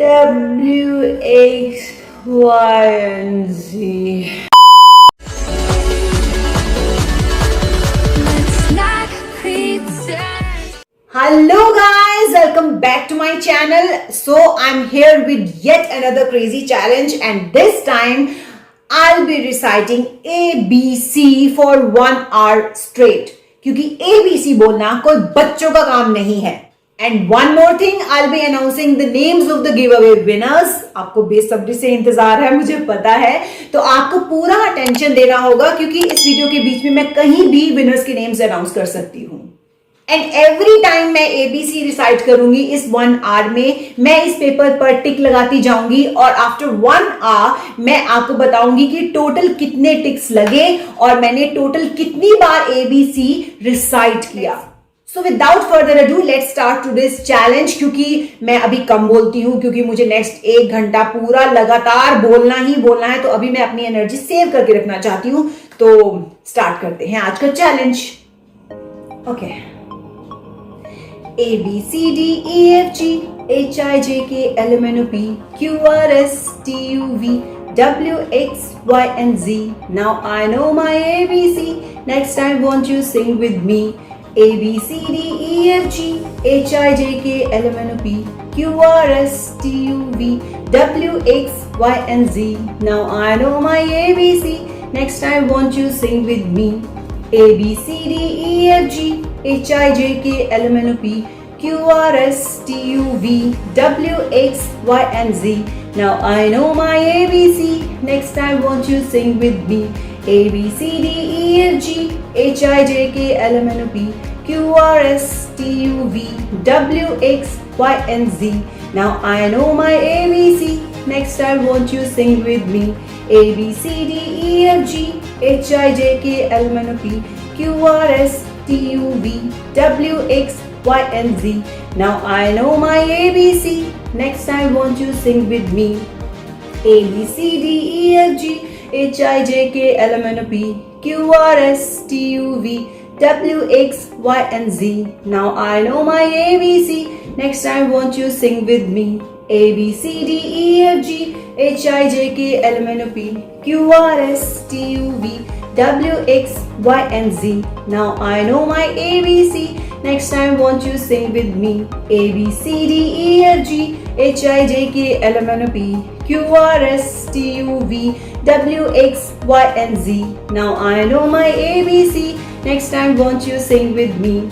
W, X, Y, and Z. Hello guys, welcome back to my channel. So I'm here with yet another crazy challenge, and this time I'll be reciting ABC for 1 hour straight. क्योंकि ABC बोलना कोई बच्चों का काम नहीं है. And one more thing, I'll be announcing the names of the giveaway winners. आपको बेसब्री से इंतजार है, मुझे पता है. तो आपको पूरा अटेंशन देना होगा क्योंकि इस वीडियो के बीच में मैं कहीं भी विनर्स के नेम्स अनाउंस कर सकती हूँ. एंड एवरी टाइम मैं एबीसी रिसाइट करूंगी इस 1 आवर में, मैं इस पेपर पर टिक लगाती जाऊंगी और आफ्टर 1 आवर मैं आपको बताऊंगी कि टोटल कितने टिक्स लगे और मैंने टोटल कितनी बार एबीसी रिसाइट किया. So without further ado let's start to this challenge. क्योंकि मैं अभी कम बोलती हूं क्योंकि मुझे नेक्स्ट 1 घंटा पूरा लगातार बोलना ही बोलना है, तो अभी मैं अपनी एनर्जी सेव करके रखना चाहती हूं. तो स्टार्ट करते हैं आज का challenge. Okay. A B C D E F G H I J K L M N O P Q R S T U V W X Y and Z. Now I know my ABC. Next I want you sing with me. A B C D E F G H I J K L M N O P Q R S T U V W X Y and Z. Now I know my ABC. Next I want you sing with me. A B C D E F G H I J K L M N O P Q R S T U V W X Y and Z. Now I know my ABC. Next I want you sing with me. A B C D E F G H I J K L M N O P Q R S T U V W X Y and Z. Now I know my ABC. Next I want you sing with me. A B C D E F G H I J K L M N O P Q R S T U V W X Y and Z. Now I know my ABC. Next I want you sing with me. A B C D E F G H I J K L M N O P Q R S T U V W X Y and Z. Now I know my ABC. Next I want you sing with me. A B C D E F G H I J K L M N O P Q R S T U V W X Y and Z. Now I know my ABC. Next time want you sing with me. A B C D E F G H I J K L M N O P Q R S T U V W X Y and Z. Now I know my ABC. Next time want you sing with me.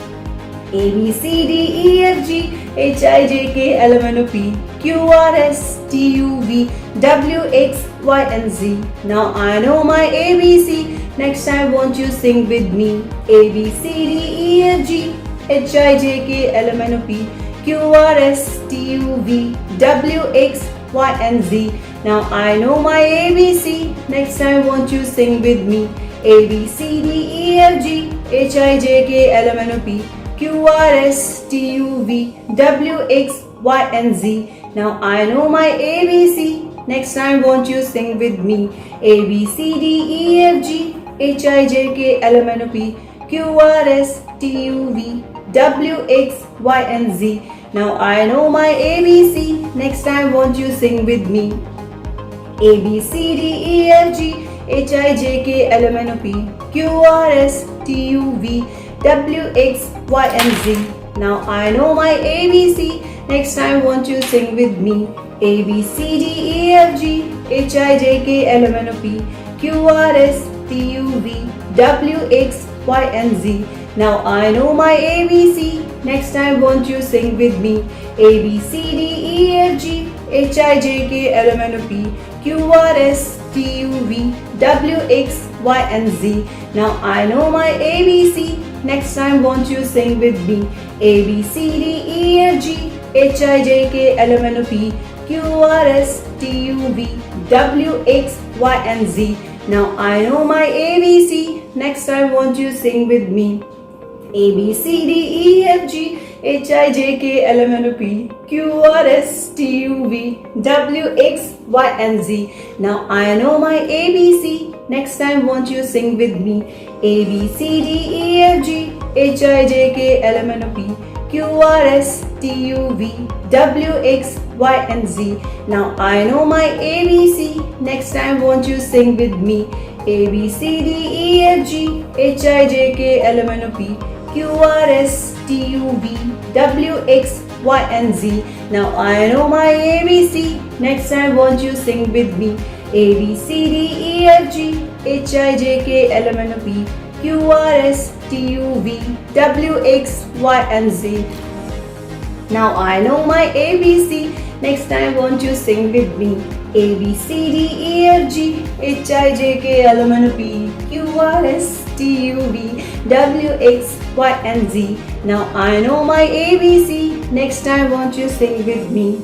A B C D E F G H I J K L M N O P Q R S T U V W X Y and Z. Now I know my ABC. Next I want you sing with me. A B C D E F G H I J K L M N O P Q R S T U V W X Y and Z. Now I know my ABC. Next I want you sing with me. A B C D E F G H I J K L M N O P Q R S T U V W X Y and Z. Now I know my ABC. Next I want you sing with me. A B C D E F G H I J K L M N O P Q R S T U V W X Y and Z. Now I know my ABC. Next I want you sing with me. A B C D E F G H I J K L M N O P Q R S T U V W X Y and Z. Now I know my ABC. Next I want you sing with me. A B C D E F G H I J K L M N O P Q R S T U V W X Y and Z. Now I know my ABC. Next I want you sing with me. A B C D E F G H I J K L M N O P Q R S T U V W X Y and Z. Now I know my ABC. Next I want you sing with me. A B C D E F G H I J K L M N O P Q R S T U V W X Y and Z. Now I know my ABC. Next I want you sing with me. A B C D E F G H I J K L M N O P Q R S T U V W X Y and Z. Now I know my ABC. Next time want you sing with me. A B C D E F G H I J K L M N O P Q R S T U V W X Y and Z. Now I know my ABC. Next time won't you sing with me? A B C D E F G H I J K L M N O P Q R S T U V W X Y and Z. Now I know my ABC. Next time won't you sing with me? A B C D E F G H I J K L M N O P Q R S T U V W X Y and Z. Now I know my ABC. Next time won't you sing with me? A B C D E F G H I J K L M N O P Q R S T U V W X Y and Z. Now I know my ABC. Next time won't you sing with me?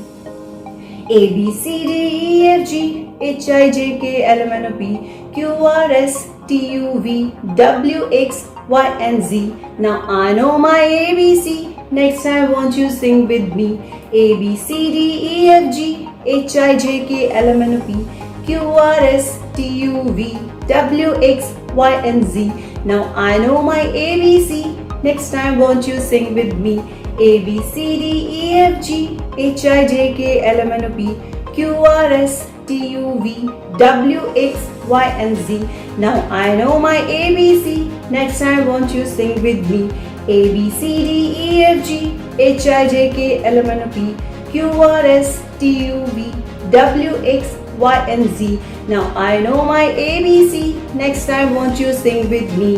A B C D E F G H I J K L M N O P Q R S T U V W X Y and Z. Now I know my ABC. Next time won't you sing with me? A B C D E F G H I J K L M N O P Q R S T U V W X Y and Z. Now I know my ABC. Next time won't you sing with me? A B C D E F G H I J K L M N O P Q R S T U V W X Y and Z. Now I know my ABC. Next time won't you sing with me? A B C D E F G H I J K L M N O P Q R S T U V W X Y and Z. Now I know my ABC. Next time won't you sing with me?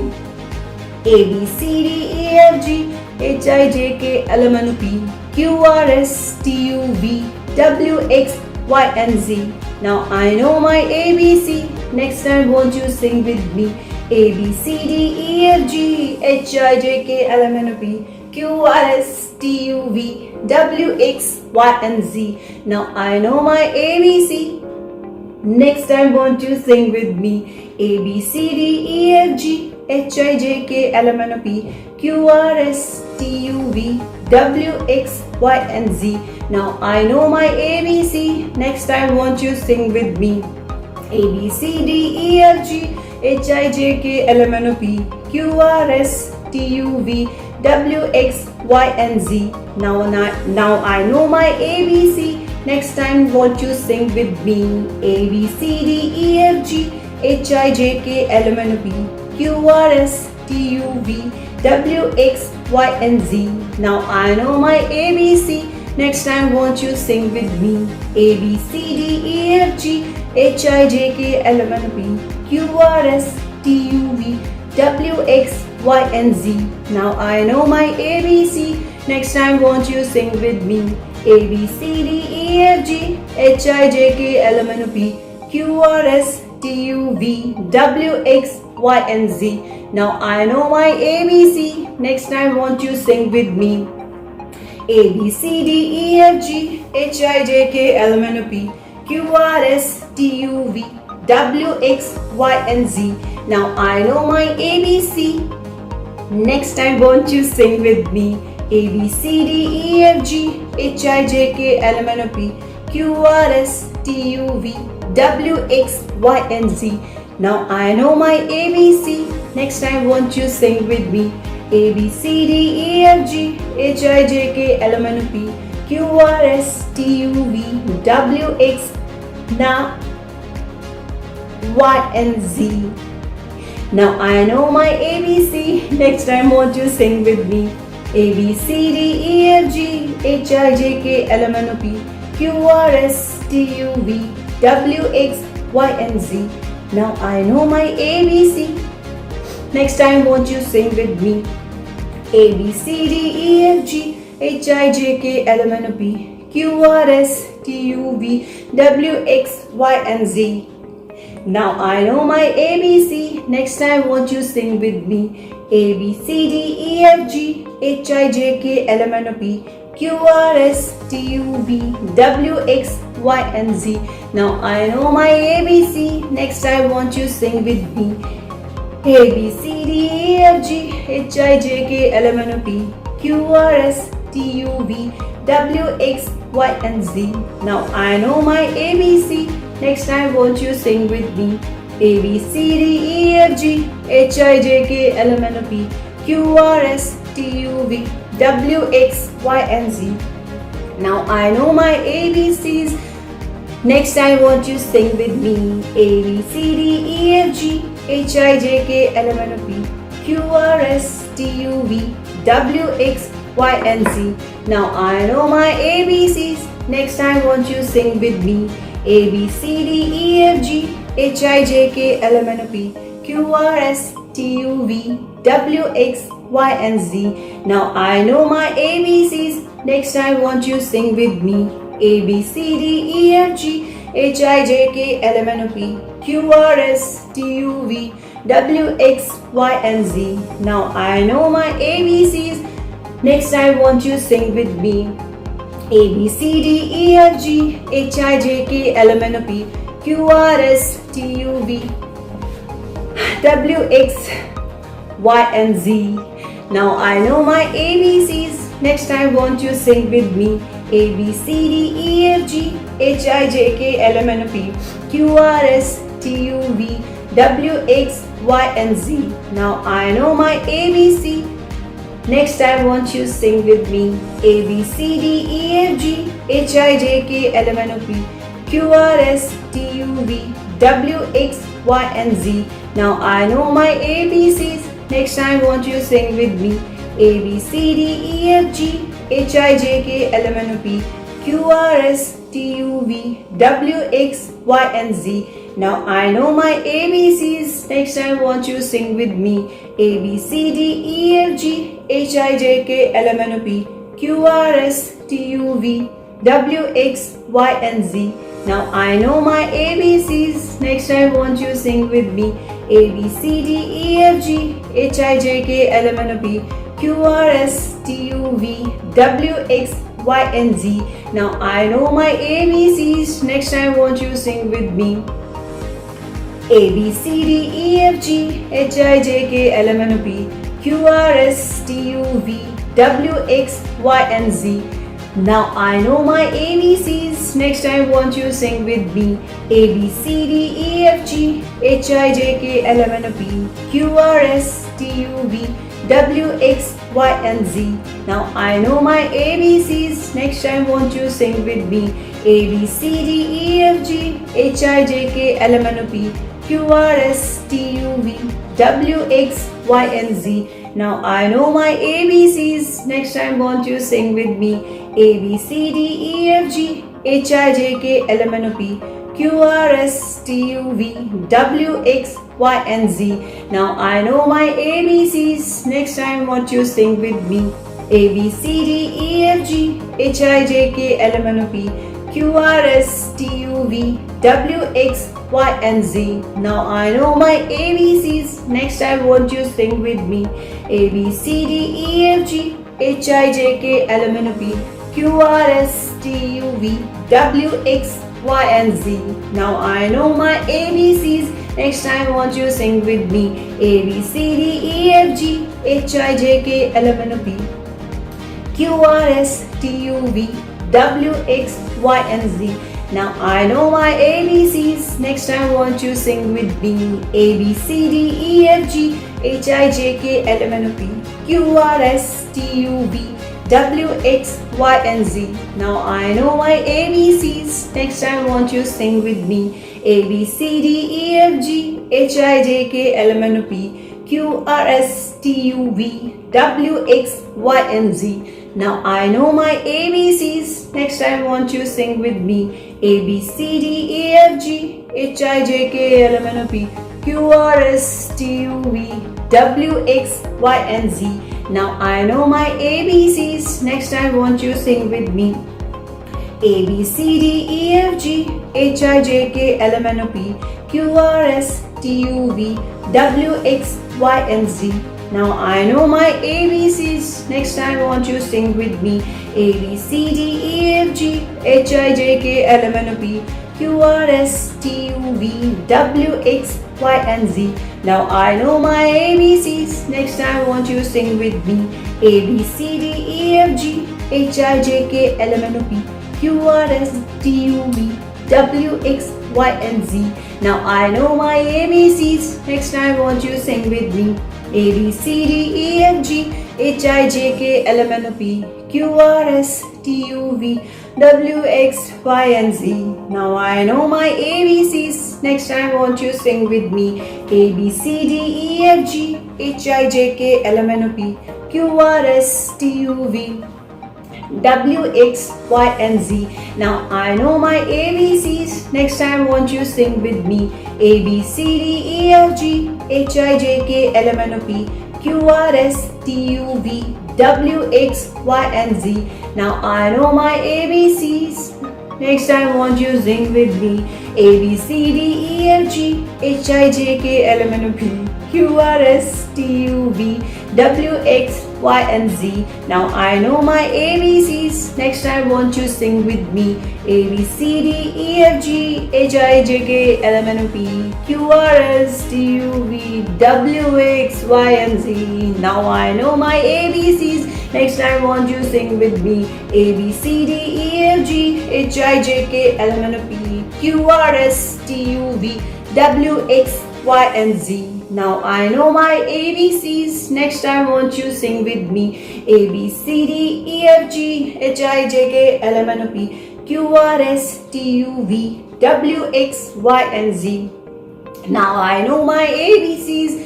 A B C D E F G H I J K L M N O P Q R S T U V W X Y and Z. Now I know my ABC. Next time won't you sing with me? A B C D E F G H I J K L M N O P Q R S T U V W X Y and Z. Now I know my ABC. Next time won't you sing with me? A B C D E F G H I J K L M N O P Q R S T U V W X Y and Z. Now I know my ABC. Next time won't you sing with me? A B C D E F G H I J K L M N O P Q R S T U V W X Y and Z. Now I know my ABC. Next time won't you sing with me? A B C D E F G H I J K L M N O P Q R S T U V W X Y and Z. Now I know my ABC. Next time won't you sing with me? A B C D E F G H I J K L M N O P Q R S T U V W X Y and Z. Now I know my ABC. Next time won't you sing with me? A B C D E F G H I J K L M N O P Q R S T U V W X Y and Z. Now I know my ABC. Next time won't you sing with me? A B C D E F G H I J K L M N O P Q R S T U V W X Y and Z. Now I know my ABC. Next time won't you sing with me? A B C D E F G H I J K L M N O P Q R S T U V W X Y and Z. Now I know my ABC. Next time won't you sing with me? A B C D E F G H I J K L M N O P Q R S T U V W X now Y and Z. Now I know my ABC. Next time won't you sing with me? A B C D E F G H I J K L M N O P Q R S T U V W X Y and Z. Now I know my ABC. Next time won't you sing with me? A B C D E F G H I J K L M N O P Q R S T U V W X Y and Z. Now I know my ABC. Next time won't you sing with me? A B C D E F G H I J K L M N O P Q R S T U V W X Y and Z. Now I know my ABC. Next time won't you sing with me? A B C D E F G H I J K L M N O P Q R S T U V W X Y and Z. Now I know my ABC. Next time won't you sing with me? A B C D E F G H I J K L M N O P Q R S T U V W X Y and Z. Now I know my ABCs. Next I want you to sing with me. A B C D E F G H I J K L M N O P Q R S T U V W X Y and Z. Now I know my ABCs. Next I want you to sing with me. A B C D E F G H I J K L M N O P Q R S T U V W X Y and Z. Now I know my ABCs. Next I want you to sing with me. A B C D E F G H I J K L M N O P Q R S T U V W X Y and Z. Now I know my ABCs. Next I want you to sing with me. A B C D E F G H I J K L M N O P Q R S T U V W X Y and Z. Now I know my ABCs. Next I want you to sing with me. A B C D E F G H I J K L M N O P Q R S T U V W X Y and Z. Now I know my ABC. Next I want you to sing with me. A B C D E F G H I J K L M N O P Q R S T U V W X Y and Z. Now I know my ABCs. Next I want you to sing with me. A B C D E F G H I J K L M N O P Q R S T U V W X Y and Z. Now I know my ABCs. Next I want you to sing with me. A B C D E F G H I J K L M N O P Q R S T U V W X Y and Z. Now I know my ABCs. Next I want you to sing with me. A B C D E F G H I J K L M N O P Q R S T U V W X Y and Z. Now I know my ABCs. Next I want you to sing with me. A B C D E F G H I J K L M N O P Q R S T U V W X Y and Z. Now I know my ABCs. Next I want you to sing with me. A B C D E F G H I J K L M N O P Q R S T U V W X Y and Z. Now I know my ABCs. Next I want you to sing with me. A B C D E F G H I J K L M N O P Q R S T U V W X Y and Z. Now I know my ABCs. Next I want you to sing with me. A B C D E F G H I J K L M N O P Q R S T U V W X Y and Z. Now I know my ABCs. Next I want you to sing with me. A B C D E F G H I J K L M N O P Q R S T U V W X Y and Z. Now I know my ABCs. Next I want you to sing with me. A B C D E F G H I J K L M N O P Q R S T U V W X Y and Z. Now I know my ABCs. Next I want you to sing with me. A B C D E F G H I J K L M N O P Q R S T U V W X Y and Z. Now I know my ABCs. Next I want you to sing with me. A B C D E F G H I J K L M N O P Q R S T U V W X Y and Z. Now I know my ABCs. Next I want you to sing with me. A B C D E F G H I J K L M N O P Q R S T U V W X Y and Z. Now I know my ABCs. Next I want you to sing with me. A B C D E F G H I J K L M N O P Q R S T U V W X Y and Z. Now I know my ABCs. Next I want you to sing with me. A B C D E F G H I J K L M N O P Q R S T U V W X Y and Z. Now I know my ABCs. Next I want you to sing with me. A B C D E F G H I J K L M N O P Q R S T U V W X Y and Z. Now I know my ABCs. Next I want you to sing with me. A B C D E F G H I J K L M N O P Q R S T U V W X Y and Z. Now I know my ABCs. Next I want you to sing with me. A B C D E F G H I J K L M N O P Q R S T U V W X Y and Z. Now I know my ABCs. Next time won't you sing with me? A B C D E F G H I J K L M N O P Q R S T U V W X Y and Z. Now I know my ABCs. Next time won't you sing with me? A B C D E F G H I J K L M N O P Q R S T U V W X Y and Z. Now I know my ABCs. Next time won't you sing with me? A B C D E F G H I J K L M N O P Q R S T U V W X Y and Z. Now I know my ABCs. Next time won't you sing with me? A B C D E F G H I J K L M N O P Q R S T U V W X Y and Z. Now I know my ABCs. Next time won't you sing with me? A B C D E F G H I J K L M N O P Q R S T U V W X Y and Z. Now I know my ABCs. Next time won't you sing with me? A B C D E F G H I J K L M N O P Q R S T U V W X Y and Z. Now I know my ABCs.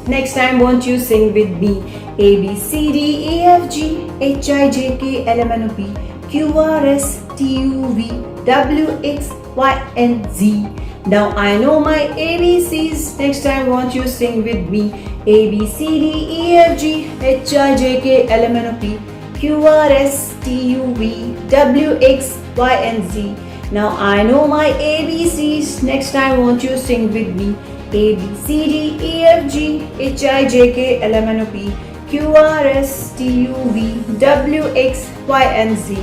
Next time won't you sing with me? A B C D E F G H I J K L M N O P Q R S T U V W X Y and Z. Now I know my ABCs. Next time won't you sing with me? A B C D E F G H I J K L M N O P Q R S T U V W X Y and Z. Now I know my ABCs. Next time won't you sing with me? A B C D E F G H I J K L M N O P Q R S T U V W X Y and Z.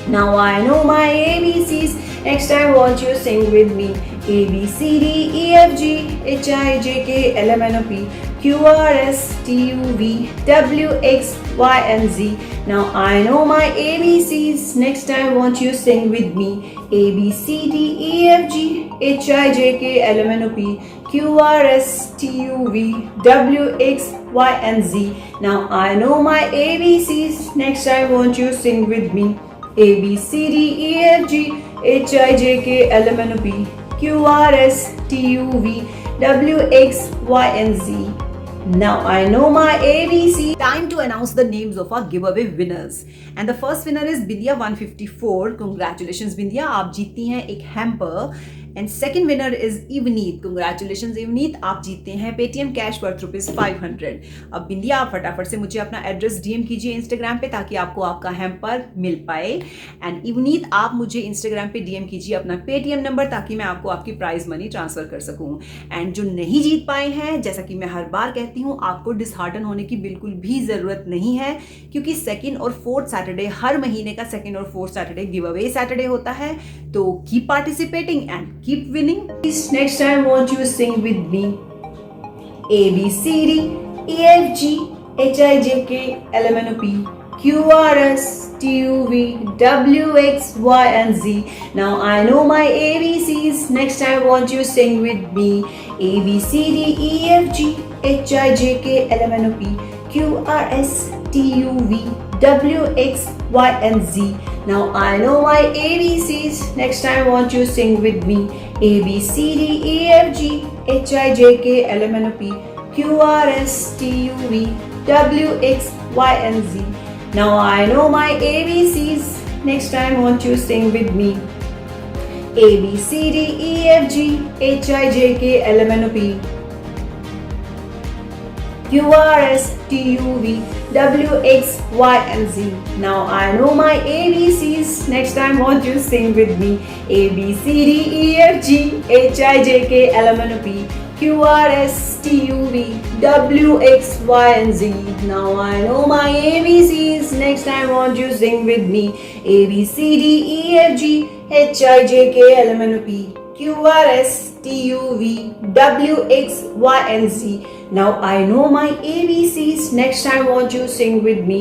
Now I know my ABCs. Next time won't you sing with me? A B C D E F G H I J K L M N O P Q R S T U V W X Y and Z. Now I know my ABCs. Next time won't you sing with me? A B C D E F G H I J K L M N O P Q R S T U V W X Y and Z. Now I know my ABCs. Next time won't you sing with me? A B C D E F G H I J K L M N O P Q R S T U V W X Y and Z. Now I know my ABC. Time to announce the names of our giveaway winners. And the first winner is Bidya 154. Congratulations Bidya, आप जीतती हैं एक hamper. And second winner is Ivneet. Congratulation Ivneet, आप जीतते हैं Paytm cash worth ₹500. अब बिंदिया आप फटाफट से मुझे अपना एड्रेस डीएम कीजिए इंस्टाग्राम पे ताकि आपको आपका हैम्पर मिल पाए. एंड इवनीत आप मुझे इंस्टाग्राम पे डीएम कीजिए अपना पेटीएम नंबर ताकि मैं आपको आपकी प्राइज मनी ट्रांसफर कर सकूं. एंड जो नहीं जीत पाए हैं, जैसा कि मैं हर बार कहती हूँ, आपको डिसहार्टन होने की बिल्कुल भी जरूरत नहीं है, क्योंकि सेकेंड और फोर्थ सैटरडे, हर महीने का सेकेंड और fourth Saturday give away Saturday होता है. तो keep participating and keep winning. Next time won't you sing with me? A B C D E F G H I J K L M N O P Q R S T U V W X Y and Z. Now I know my ABCs. Next time won't you sing with me? A B C D E F G H I J K L M N O P Q R S T U V W X Y and Z. Now I know my ABCs. Next time won't you sing with me? A B C D E F G H I J K L M N O P Q R S T U V W X Y and Z. Now I know my ABCs. Next time won't you sing with me? A B C D E F G H I J K L M N O P Q R S T U V W X Y and Z. Now I know my ABCs. Next time won't you sing with me? A B C D E F G H I J K L M N O P Q R S T U V W X Y and Z. Now I know my ABCs. Next time won't you sing with me? A B C D E F G H I J K L M N O P Q R S T U V W X Y and Z. Now I know my ABCs. Next time won't you sing with me?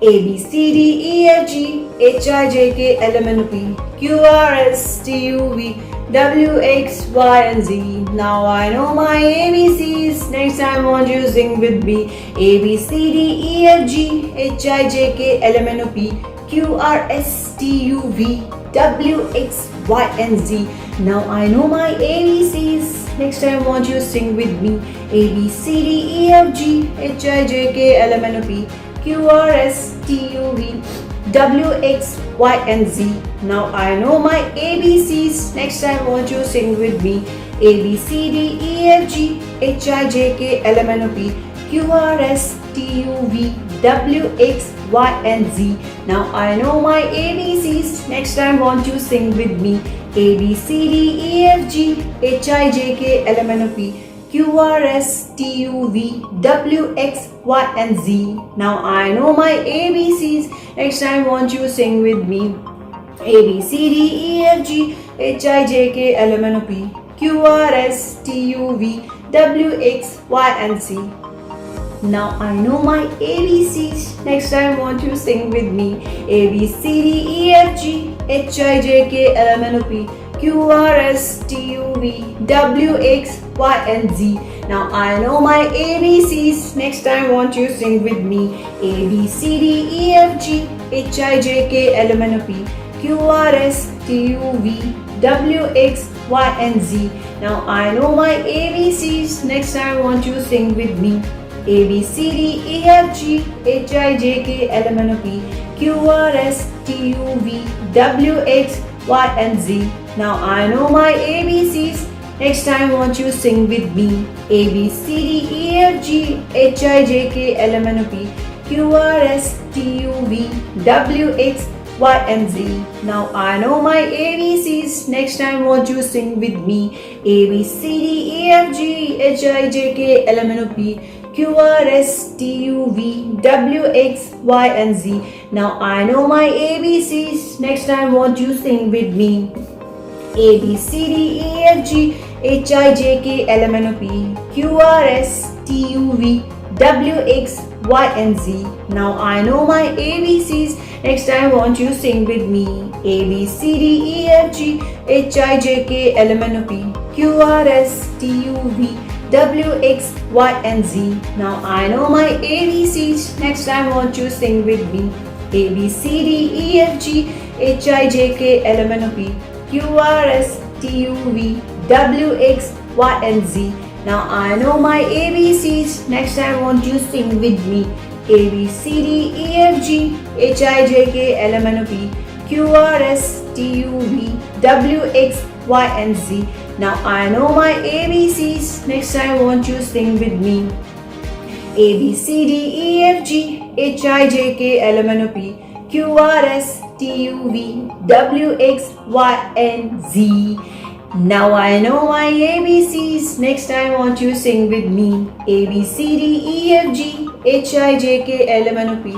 A B C D E F G H I J K L M N O P Q R S T U V W X Y and Z. Now I know my ABCs. Next time want you sing with me. A B C D E F G H I J K L M N O P Q R S T U V W X Y and Z. Now I know my ABCs. Next time want you sing with me. A B C D E F G H I J K L M N O P Q R S T U V W X Y and Z. Now I know my ABCs. Next time want you sing with me. A B C D E F G H I J K L M N O P Q R S T U V W X Y and Z. Now I know my ABCs. Next time want you sing with me. A B C D E F G H I J K L M N O P Q R S T U V W X Y and Z. Now I know my ABCs. Next time want you sing with me. A B C D E F G H I J K L M N O P Q R S T U V W X Y and Z. Now I know my ABCs. Next time want you sing with me. A B C D E F G H I J K L M N O P Q R S T U V W X Y and Z. Now I know my ABCs. Next time want you sing with me. A B C D E F G H I J K L M N O P Q R S T U V W X Y and Z. Now I know my ABCs. Next time want you sing with me. A B C D E F G H I J K L M N O P Q R S T U V W X Y and Z. Now I know my ABCs. Next time want you sing with me. A B C D E F G H I J K L M N O P Q R S T U V W X Y and Z. Now I know my ABCs. Next time want you sing with me. A B C D E F G H I J K L M N O P Q R S T U V W X Y and Z. Now I know my ABCs. Next time want you sing with me. A B C D E F G H I J K L M N O P Q R S T U V W X Y and Z. Now I know my ABCs. Next time want you sing with me. A B C D E F G H I J K L M N O P Q R S T U V W X Y and Z. Now I know my ABCs. Next time want you sing with me. A B C D E F G H I J K L M N O P Q R S T U V W X Y and Z. Now I know my ABCs. Next time want you sing with me. A B C D E F G H I J K L M N O P Q R S T U V W X Y and Z. Now I know my ABCs. Next time want you sing with me. A B C D E F G H I J K L M N O P Q R S T U V W X Y and Z. Now I know my ABCs. Next time want you sing with me. A B C D E F G H I J K L M N O P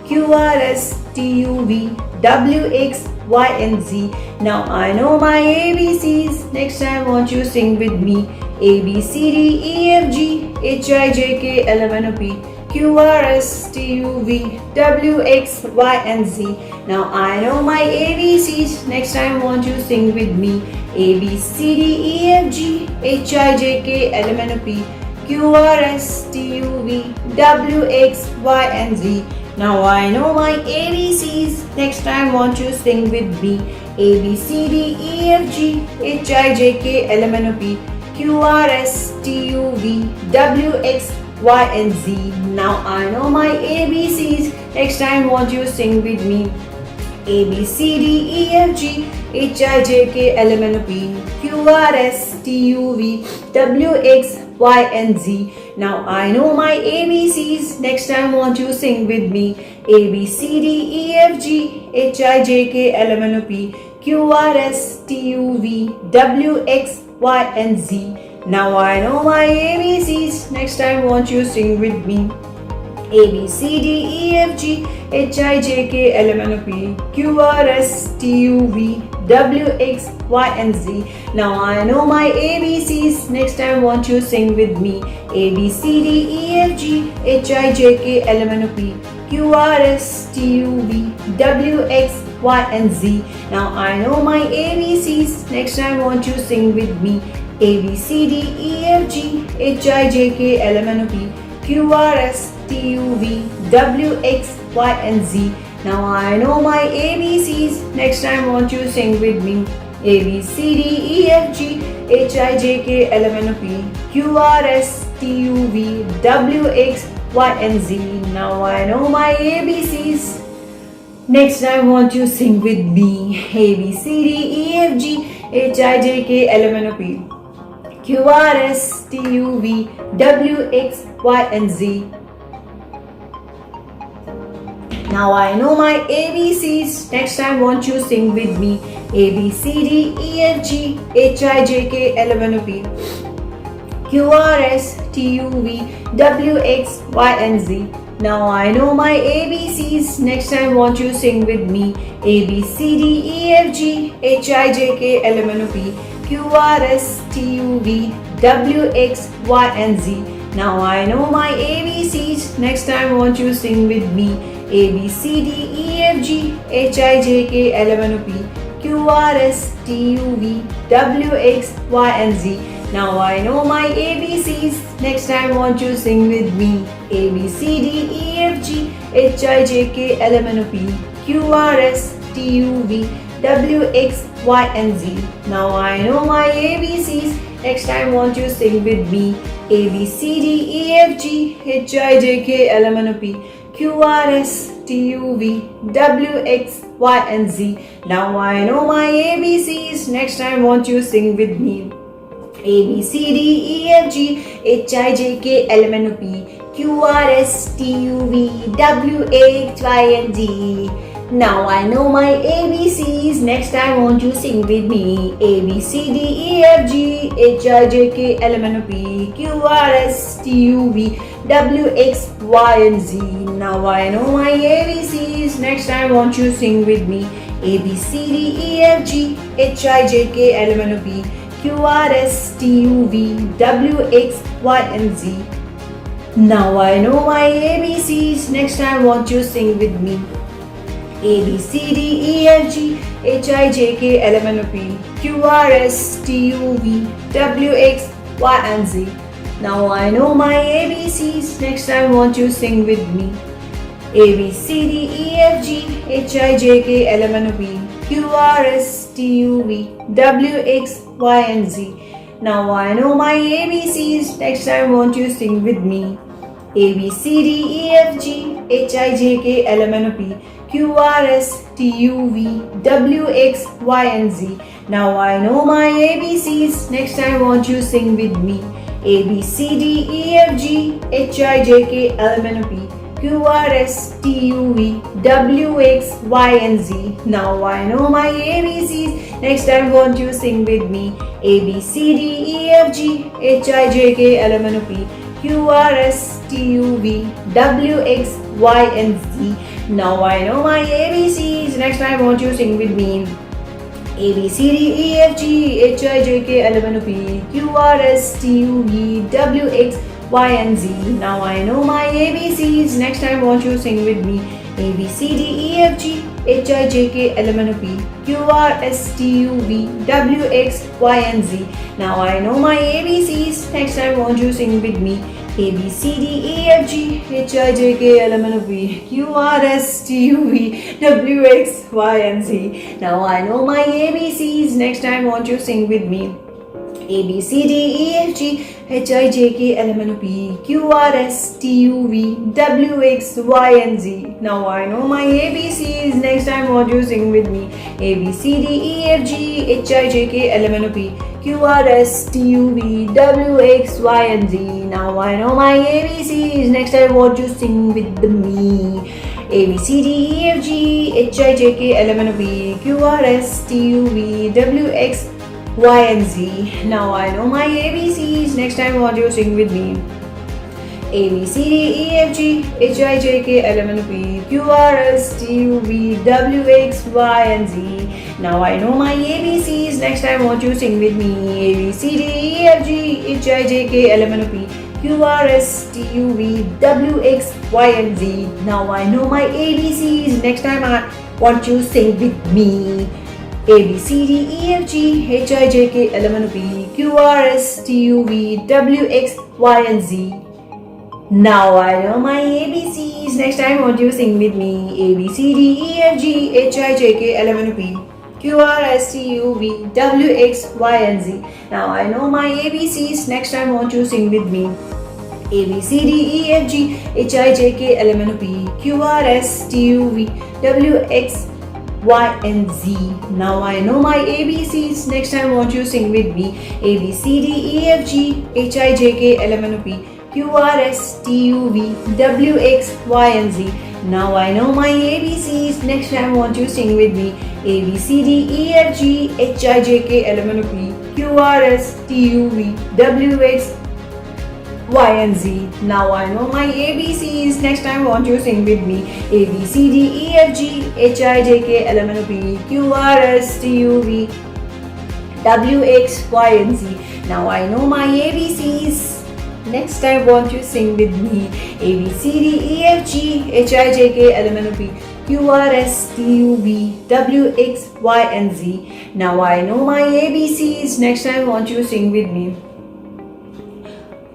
Q R S T U V W X Y and Z. Now I know my ABCs. Next time want you sing with me. A B C D E F G H I J K L M N O P Q R S T U V W X Y and Z. Now I know my ABCs. Next time want you sing with me. A B C D E F G H I J K L M N O P Q R S T U V W X Y and Z. Now I know my ABCs. Next time want you sing with me. A B C D E F G H I J K L M N O P Q R S T U V W X Y and Z. Now I know my ABCs. Next time want you sing with me. A B C D E F G H I J K L M N O P Q R S T U V W X Y and Z. Now I know my ABCs. Next time want you sing with me. A B C D E F G H I J K L M N O P Q R S T U V W X Y and Z. Now I know my ABCs. Next time want you sing with me. A B C D E F G H I J K L M N O P Q R S T U V W X Y and Z. Now I know my ABCs. Next time want you sing with me. A B C D E F G H I J K L M N O P Q, R, S, T, U, V, W, X, Y, and Z. Now I know my ABCs. Next I want you to sing with me. A, B, C, D, E, F, G, H, I, J, K, L, M, N, O, P, Q, R, S, T, U, V, W, X, Y, and Z. Now I know my ABCs. Next time want you to sing with me. A, B, C, D, E, F, G, H, I, J, K, L, M, N, O, P, Q, R, S, T, U, V, W, X, Y, and Z. Now I know my ABCs. Next I want you to sing with me. A, B, C, D, E, F, G, H, I, J, K, L, M, N, O, P, Q, R, S, T, U, V, W, X, Y, and Z. Now I know my ABCs. Next I want you to sing with me. A, B, C, D, E, F, G, H, I, J, K, L, M, N, O, P, Q, R, S, T, U, V, W, X, Y, and Z. Now I know my ABCs. Next I want you to sing with me. A, B, C, D, E, F, G, H, I, J, K, L, M, N, O, P, Q, R, S, T, U, V, W, X, Y, and Z. Now I know my ABCs. Next I want you to sing with me. A, B, C, D, E, F, G, H, I, J, K, L, M, N, O, P, Q, R, S, T, U, V, W, X, Y, and Z. Now I know my ABCs. Next I want you to sing with me. A, B, C, D, E, F, G, H, I, J, K, L, M, N, O, P, Q, R, S, T, U, V, W, X, Y, and Z. Now I know my ABCs. Next I want you to sing with me. A, B, C, D, E, F, G, H, I, J, K, L, M, N, O, P, Q, R, S, T, U, V, W, X, Y, and Z. Now I know my ABCs. Next I want you to sing with me. A, B, C, D, E, F, G, H, I, J, K, L, M, N, O, P, Q, R, S, T, U, V, W, X, Y, and Z. Now I know my ABCs. Next I want you to sing with me. A, B, C, D, E, F, G, H, I, J, K, L, M, N, O, P, Q, R, S, T, U, V, W, X, Y, and Z. Now I know my ABCs. Next I want you to sing with me. A, B, C, D, E, F, G, H, I, J, K, L, M, N, O, P, Q, R, S, T, U, V, W, X, Y, and Z. Now I know my ABCs. Next I want you to sing with me. A, B, C, D, E, F, G, H, I, J, K, L, M, N, O, P, Q, R, S, T, U, V, W, X, Y, and Z. Now I know my ABCs. Next I want you to sing with me. A, B, C, D, E, F, G, H, I, J, K, L, M, N, O, P, Q, R, S, T, U, V, W, X, Y, and Z. Now I know my ABCs. Next I want you to sing with me. A, B, C, D, E, F, G, H, I, J, K, L, M, N, O, P, Q, R, S, T, U, V, W, X, Y, and Z. Now I know my ABCs. Next I want you to sing with me. A, B, C, D, E, F, G, H, I, J, K, L, M, N, O, P, Q, R, S, T, U, V, W, X, Y, and Z. Now I know my ABCs. Next I want you to sing with me. A, B, C, D, E, F, G, H, I, J, K, L, M, N, O, P, Q, R, S, T, U, V, W, X, Y, and Z. Now I know my ABCs. Next I want you to sing with me. A, B, C, D, E, F, G, H, I, J, K, L, M, N, O, P, Q, R, S, T, U, V, W, X, Y, and Z. Now I know my ABCs. Next I want you to sing with me. A, B, C, D, E, F, G, H, I, J, K, L, M, N, O, P, Q, R, S, T, U, V, W, X, Y, and Z. Now I know my ABCs. Next I want you to sing with me. A, B, C, D, E, F, G, H, I, J, K, L, M, N, O, P, Q, R, S, T, U, V, W, X, Y, and Z. Now I know my ABCs. Next I want you to sing with me. A, B, C, D, E, F, G, H, I, J, K, L, M, N, O, P, Q, R, S, T, U, V, W, X, Y, and Z. Now I know my ABCs. Next time want you to sing with me. A, B, C, D, E, F, G, H, I, J, K, L, M, N, O, P, Q, R, S, T, U, V, W, X, Y, and Z. Now I know my ABCs. Next I want you to sing with me. A, B, C, D, E, F, G, H, I, J, K, L, M, N, O, P, Q, R, S, T, U, V, W, X, Y, and Z. Now I know my ABCs. Next time want you to sing with me. A, B, C, D, E, F, G, H, I, J, K, L, M, N, O, P, Q, R, S, T, U, V, W, X, Y, and Z. Now I know my ABCs. Next time want you to sing with me. A, B, C, D, E, F, G, H, I, J, K, L, M, N, O, P, Q R S T U V W X Y and Z. Now I know my ABCs. Next time I want you sing with me. A B C D E F G H I J K L M N O P Q R S T U V W X Y and Z. Now I know my ABCs. Next time won't you sing with me? A B C D E F G H I J K L M N O P Q R S T U V W X Y and Z. Now I know my ABCs. Next time won't you sing with me? A B C D E F G H I J K L M N O P Q R S T U V W X Y and Z. Now I know my ABCs. Next time won't you sing with me? A B C D E F G H I J K L M N O P Q R S T U V W X Y and Z. Now I know my ABCs. Next time won't you sing with me? A B C D E F G H I J K L M N O P Q R S T U V W X Y and Z. Now I know my ABCs. Next time won't you sing with me? A B C D E F G H I J K L M N O P Q R S T U V W X Y and Z. Now I know my ABCs. Next time won't you sing with me? A B C D E F G H I J K L M N O P Q R S T U V W X Y and Z. Now I know my ABCs. Next time won't you sing with me?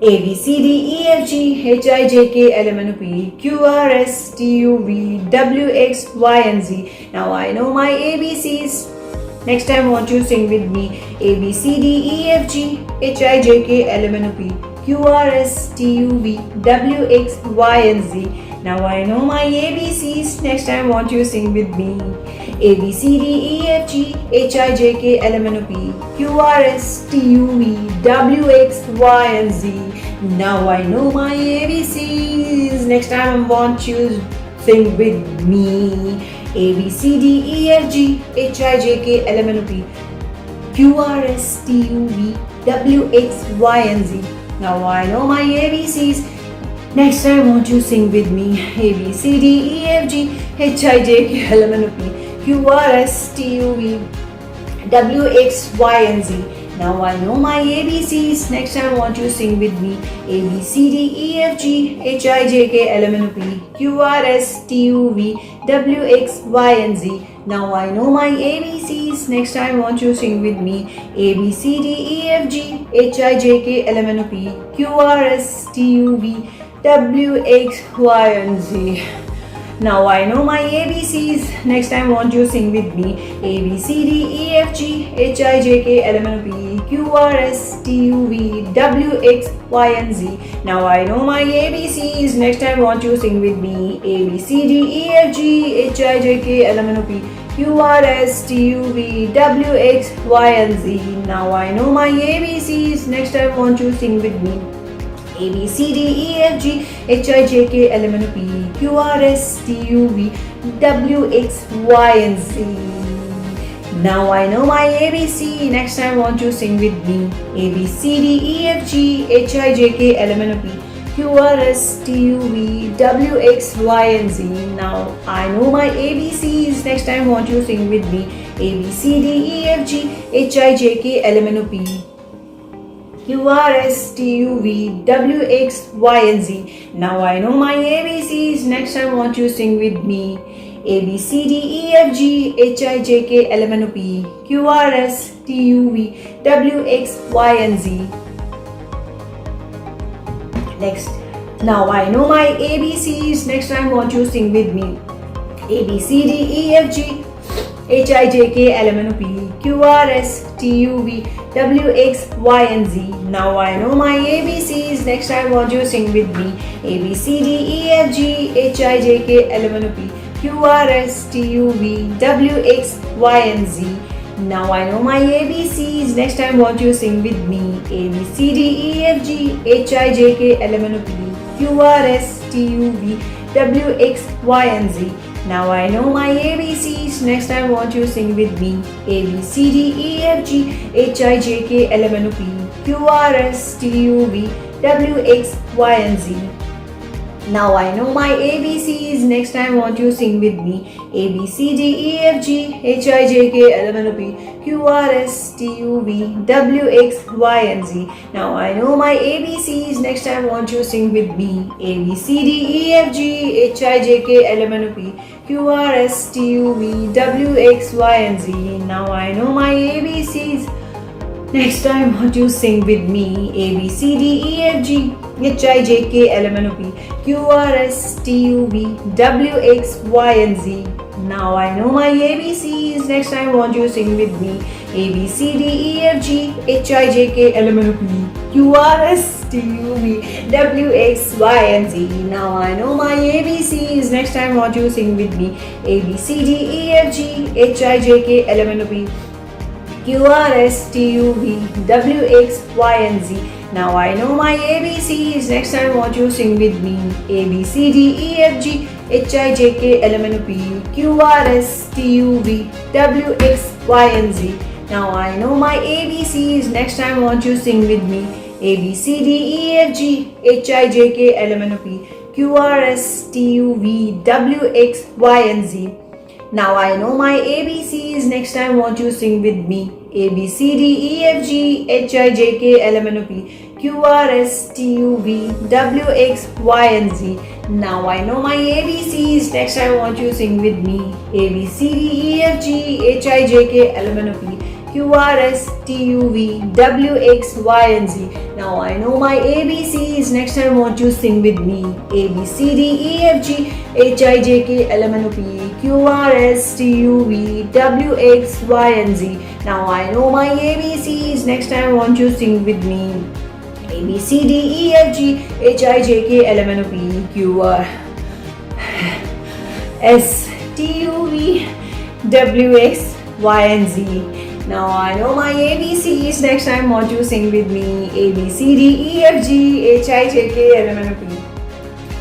A B C D E F G H I J K L M N O P Q R S T U V W X Y and Z. Now I know my ABCs. Next time won't you sing with me? A B C D E F G H I J K L M N O P Q R S T U V W X Y and Z. Now I know my ABCs. Next time won't you sing with me? A B C D E F G H I J K L M N O P Q R S T U V W X Y and Z. Now I know my ABCs. Next time won't you sing with me? A B C D E F G H I J K L M N O P Q R S T U V W X Y and Z. Now I know my ABCs. Next time won't you sing with me? A B C D E F G H I J K L M N O P Q R S T U V W X Y and Z. Now I know my ABCs. Next time won't you sing with me? A B C D E F G H I J K L M N O P Q R S T U V W X Y and Z. Now I know my ABCs. Next time won't you sing with me? A B C D E F G H I J K L M N O P Q R S T U V W X Y and Z. Now I know my ABCs. Next time won't you sing with me? A B C D E F G H I J K L M N O P Q R S T U V W X Y and Z. Now I know my ABCs. Next time won't you sing with me? A B C D E F G H I J K L M N O P Q R S T U V W X Y and Z. Now I know my ABCs. Next time won't you sing with me? A B C D E F G H I J K L M N O P Q R S T U V W X Y and Z. Now I know my ABC. Next time won't you sing with me? A B C D E F G H I J K L M N O P Q R S T U V W X Y and Z. Now I know my ABCs. Next time won't you sing with me? A B C D E F G H I J K L M N O P Q R S T U V W X Y and Z. Now I know my ABCs. Next time won't you sing with me? A B C D E F G H I J K L M N O P Q R S T U V W X Y and Z. Next. Now I know my ABCs. Next time won't you sing with me? A B C D E F G H I J K L M N O P Q R S T U V W X Y and Z. Now I know my ABCs. Next time won't you sing with me? A B C D E F G H I J K L M N O P Q R S T U V W X Y and Z. Now I know my ABCs. Next time won't you sing with me? A B C D E F G H I J K L M N O P Q R S T U V W X Y and Z. Now I know my ABCs. Next time won't you sing with me? A B C D E F G H I J K L M N O P Q R S T U V W X Y and Z. Now I know my ABCs. Next time, want you sing with me? A B C D E F G H I J K L M N O P Q R S T U V W X Y and Z. Now I know my ABCs. Next time, want you sing with me? A B C D E F G H I J K L M N O P Q R S T U V W X Y and Z. Now I know my ABCs. Next time, want you sing with me? A B C D E F G H I J K L M N O P Q R S T U V W X Y and Z. Now I know my ABCs. Next time, want you sing with me? A B C D E F G H I J K L M N O P Q R S T U V W X Y and Z. Now I know my ABCs. Next time, want you sing with me? A B C D E F G H I J K L M N O P Q R S T U V W X Y and Z. Now I know my ABCs. Next time, want you sing with me? A B C D E F G H I J K L M N O P Q R S T U V W X Y and Z. Now I know my ABCs. Next time, want you sing with me? A B C D E F G H I J K L M N O P Q R S T U V W X Y and Z. Now I know my ABCs. Next time, want you sing with me? A B C D E F G H I J K L M N O P Q R S T U V W X Y and Z. Now I know my ABCs. Next time, want you sing with me? A B C D E F G H I J K L M N O P Q R S T U V W X Y and Z. Now I know my ABCs. Next time, want you sing with me? A B C D E F G H I J K L M N O P Q R S T U V W X Y and Z. Now I know my ABCs. Next time, want you sing with me? A B C D E F G H I J K L M N O P Q R S T U V W X Y and Z. Now I know my ABCs. Next time, want you sing with me? A B C D E F G H I J K L M N O P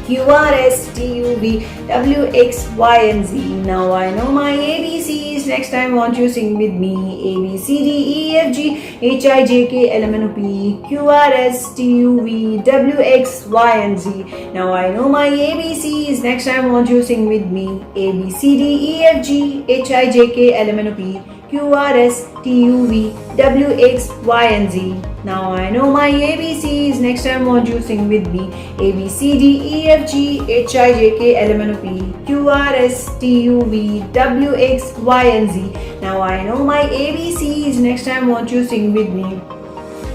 Q R S T U V W X Y and Z. Now I know my ABCs. Next time, want you sing with me? A B C D E F G H I J K L M N O P Q R S T U V W X Y and Z. Now I know my ABCs. Next time, want you sing with me? A B C D E F G H I J K L M N O P Q R S T U V W X Y and Z. Now I know my ABCs. Next time, want you sing with me? A B C D E F G H I J K L M N O P Q R S T U V W X Y and Z. Now I know my ABCs. Next time, want you sing with me?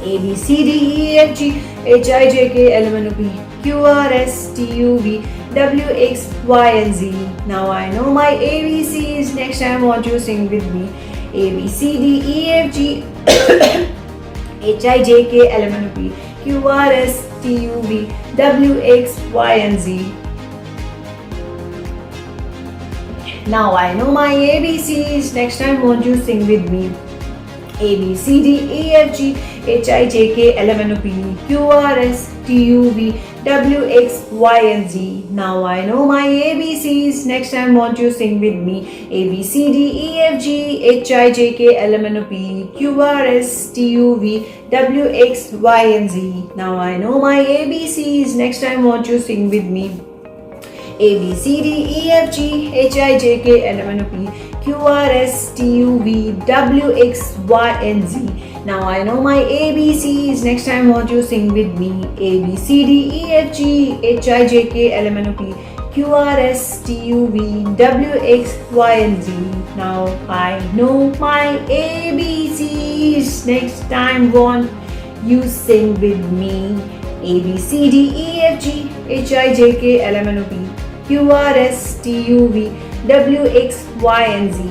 A B C D E F G H I J K L M N O P Q R S T U V W X Y and Z. Now I know my ABCs. Next time, want you sing with me? A B C D E F G H I J K L M N O P Q R S T U V W X Y and Z. Now I know my ABCs. Next time, want you sing with me? A B C D E F G H I J K L M N O P Q R S T U V W X Y and Z. Now I know my ABCs. Next time, want you sing with me? A B C D E F G H I J K L M N O P Q R S T U V W X Y and Z. Now I know my ABCs. Next time, want you sing with me? A B C D E F G H I J K L M N O P Q R S T U V W X Y and Z. Now I know my ABCs. Next time, want you sing with me? A B C D E F G H I J K L M N O P Q R S T U V W X Y and Z. Now I know my ABCs. Next time, want you sing with me? A B C D E F G H I J K L M N O P Q R S T U V W X Y and Z.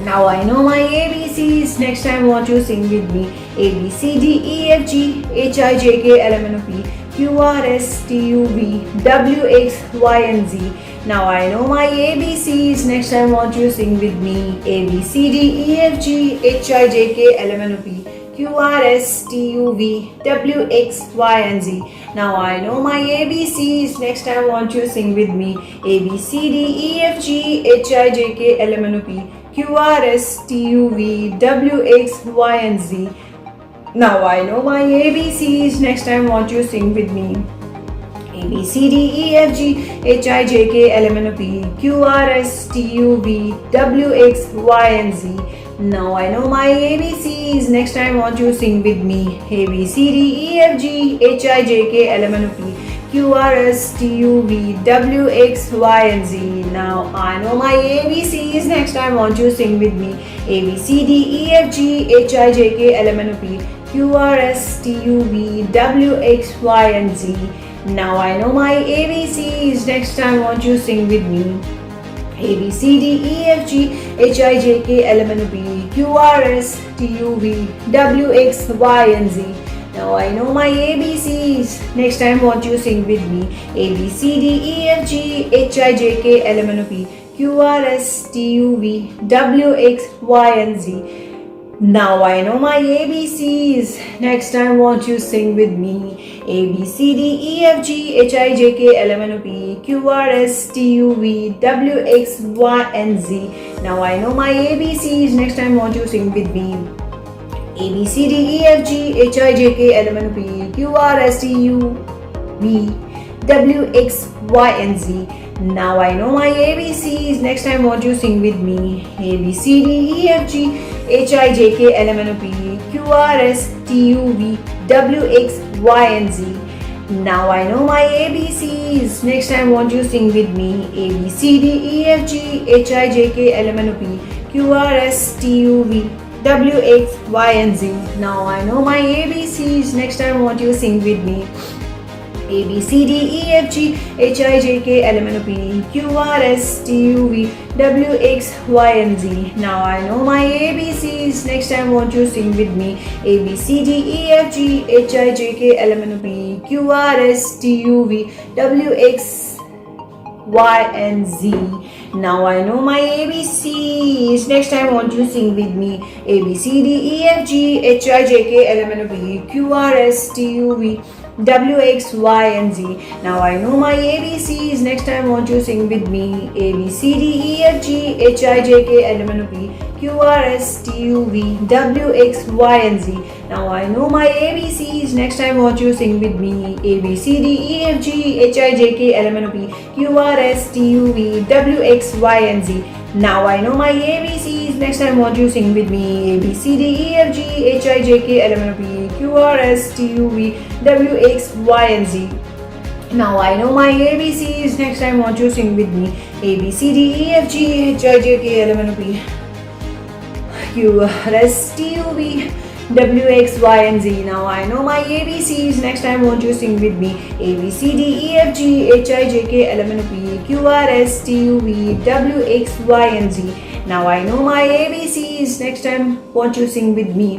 Now I know my ABCs. Next time, want you sing with me? A B C D E F G H I J K L M N O P Q R S T U V W X Y and Z. Now I know my ABCs. Next time, want you sing with me? A B C D E F G H I J K L M N O P Q R S T U V W X Y and Z. Now I know my ABCs. Next time, want you sing with me? A B C D E F G H I J K L M N O P Q R S T U V W X Y and Z. Now I know my ABCs. Next time, want you sing with me? A B C D E F G H I J K L M N O P Q R S T U V W X Y and Z. Now I know my ABCs. Next time want you sing with me. A B C D E F G H I J K L M N O P Q R S T U V W X Y and Z. Now I know my ABCs. Next time want you sing with me. A B C D E F G H I J K L M N O P Q R S T U V W X Y and Z. Now I know my ABCs. Next time won't you sing with me. A B C D E F G H I J K L M N O P Q R S T U V W X Y and Z. Now I know my ABCs. Next time won't you sing with me. A B C D E F G H I J K L M N O P Q R S T U V W X Y and Z. Now I know my ABCs. Next time won't you sing with me. A B C D E F G H I J K L M N O P Q R S T U V W X Y and Z. Now I know my ABCs. Next time won't you sing with me. A B C D E F G H I J K L M N O P Q R S T U V W X Y and Z. Now I know my ABCs. Next time won't you sing with me. A B C D E F G H I J K L M N O P Q R S T U V W X Y and Z. Now I know my ABCs. Next time won't you sing with me. A B C D E F G H I J K L M N O P Q R S T U V W X Y and Z. Now I know my ABCs. Next time won't you sing with me. A B C D E F G H I J K L M N O P Q R S T U V W X Y and Z. Now I know my ABCs. Next time won't you sing with me. A B C D E F G H I J K L M N O P Q R S T U V W X Y and Z. Now I know my ABCs. Next time won't you sing with me. A B C D E F G H I J K L M N O P Q R S T U V W X Y and Z. Now I know my ABCs. Next time won't you sing with me. A B C D E F G H I J K L M N O P Q R S T U V W X Y and Z. Now I know my ABCs. Next time won't you sing with me. A B C D E F G H I J K L M N O P Q R S T U V W X Y and Z. Now I know my ABCs. Next time won't you sing with me. A B C D E F G H I J K L M N O P Q R S T U V W X Y and Z. Now I know my ABCs. Next time won't you sing with me. A B C D E F G H I J K L M N O P Q R S T U V W X Y and Z. Now I know my ABCs. Next time won't you sing with me. A B C D E F G H I J K L M N O P Q R S T U V W X Y and Z. Now I know my ABCs. Next time won't you sing with me.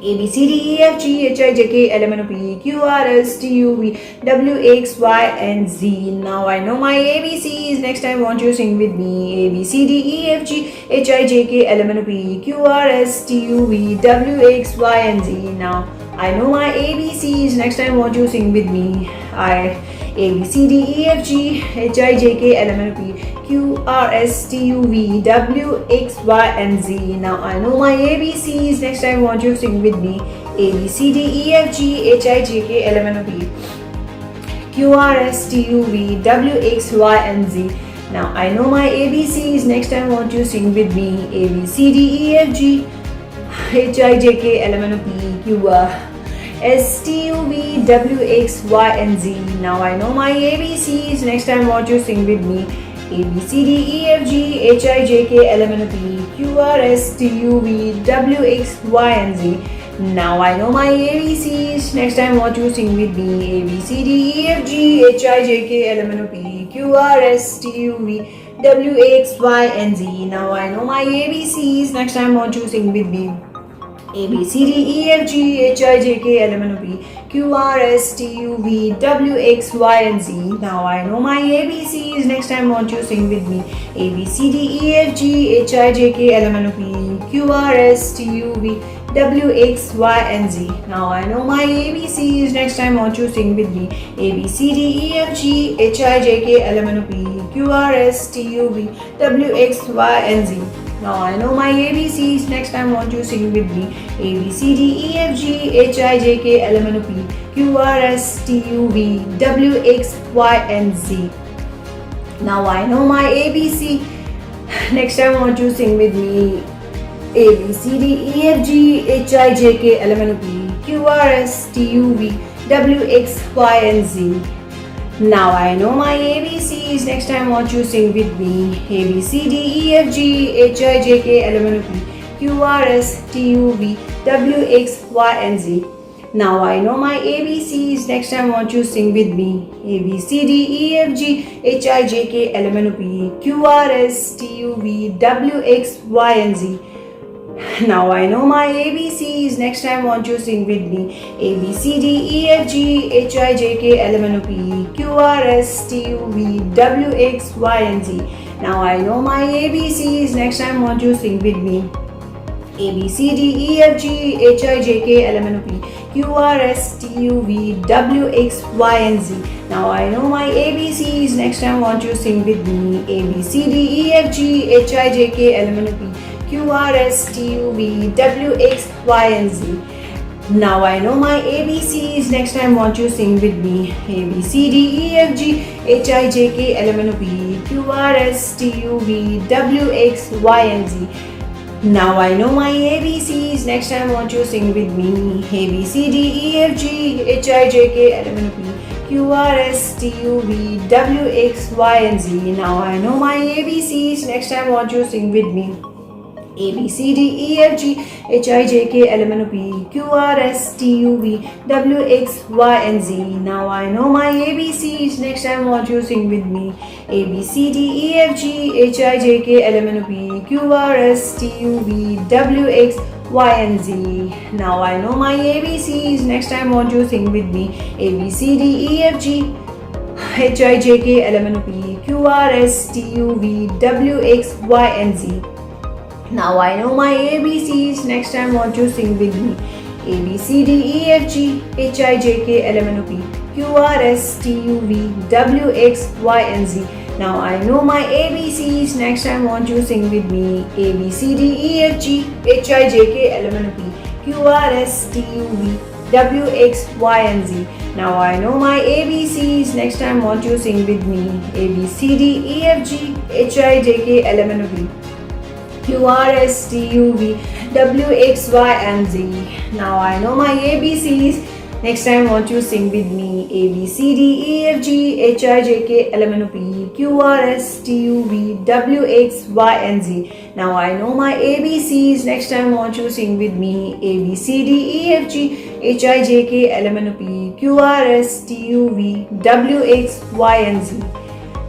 A B C D E F G H I J K L M N O P Q R S T U V W X Y and Z. Now I know my ABCs. Next time won't you sing with me. A B C D E F G H I J K L M N O P Q R S T U V W X Y and Z. Now I know my ABCs. Next time won't you sing with me. A B C D E F G H I J K L M N O P Q R S T U V W X Y and Z. Now I know my ABCs. Next time won't you sing with me. A B C D E F G H I J K L M N O P Q R S T U V W X Y and Z. Now I know my ABCs. Next time won't you sing with me. A B C D E F G H I J K L M N O P Q R S T U V W X Y and Z. Now I know my ABCs. Next time won't you sing with me. A B C D E F G H I J K L M N O P Q R S T U V W X Y and Z. Now I know my ABCs. Next time won't you sing with me. A B C D E F G H I J K L M N O P Q R S T U V W X Y and Z. Now I know my ABCs. Next time won't you sing with me. A B C D E F G H I J K L M N O P Q R S T U V W X Y and Z. Now I know my ABCs. Next time won't you sing with me. A B C D E F G H I J K L M N O P Q R S T U V W X Y and Z. Now I know my ABCs. Next time won't you sing with me. A B C D E F G H I J K L M N O P Q R S T U V W X Y and Z. Now I know my ABCs. Next time want you sing with me. A B C D E F G H I J K L M N O P Q R S T U V W X Y and Z. Now I know my ABC. Next time want you sing with me. A B C D E F G H I J K L M N O P Q R S T U V W X Y and Z. Now I know my ABCs. Next time want you sing with me. A B C D E F G H I J K L M N O P Q R S T U V W X Y and Z. Now I know my ABCs. Next time want you sing with me. A B C D E F G H I J K L M N O P Q R S T U V W X Y and Z. Now I know my ABCs. Next time want you sing with me. A B C D E F G H I J K L M N O P Q R S T U V W X Y and Z. Now I know my ABCs. Next time want you sing with me. A B C D E F G H I J K L M N O P Q R S T U V W X Y and Z. Now I know my ABCs. Next time want you sing with me. A B C D E F G H I J K L M N O P Q R S T U V W X Y and Z. Now I know my ABCs. Next time want you sing with me. A B C D E F G H I J K L M N O P Q R S T U V W X Y and Z. Now I know my ABCs. Next time want you sing with me. A B C D E F G H I J K L M N O P Q R S T U V W X Y and Z. Now I know my ABCs. Next time want you sing with me. A B C D E F G H I J K L M N O P Q R S T U V W X Y and Z. Now I know my ABCs. Next time want you sing with me. A B C D E F G H I J K L M N O P Q R S T U V W X Y and Z. Now I know my ABCs. Next time want you sing with me. A B C D E F G H I J K L M N O P Q R S T U V W X Y and Z. Now I know my ABCs. Next time want you sing with me. A B C D E F G H I J K L M N O P Q R S T U V W X Y and Z. Now I know my ABCs. Next time want you sing with me. A B C D E F G H I J K L M N O P Q R S T U V W X Y and Z. Now I know my ABCs. Next time want you sing with me. A B C D E F G H I J K L M N O P Q R S T U V W X Y and Z. Now I know my ABCs. Next time want you sing with me. A B C D E F G H I J K L M N O P Q R S T U V W X Y and Z. Now I know my ABCs. Next time want you sing with me. A B C D E F G H I J K L M N O P Q R S T U V W X Y and Z.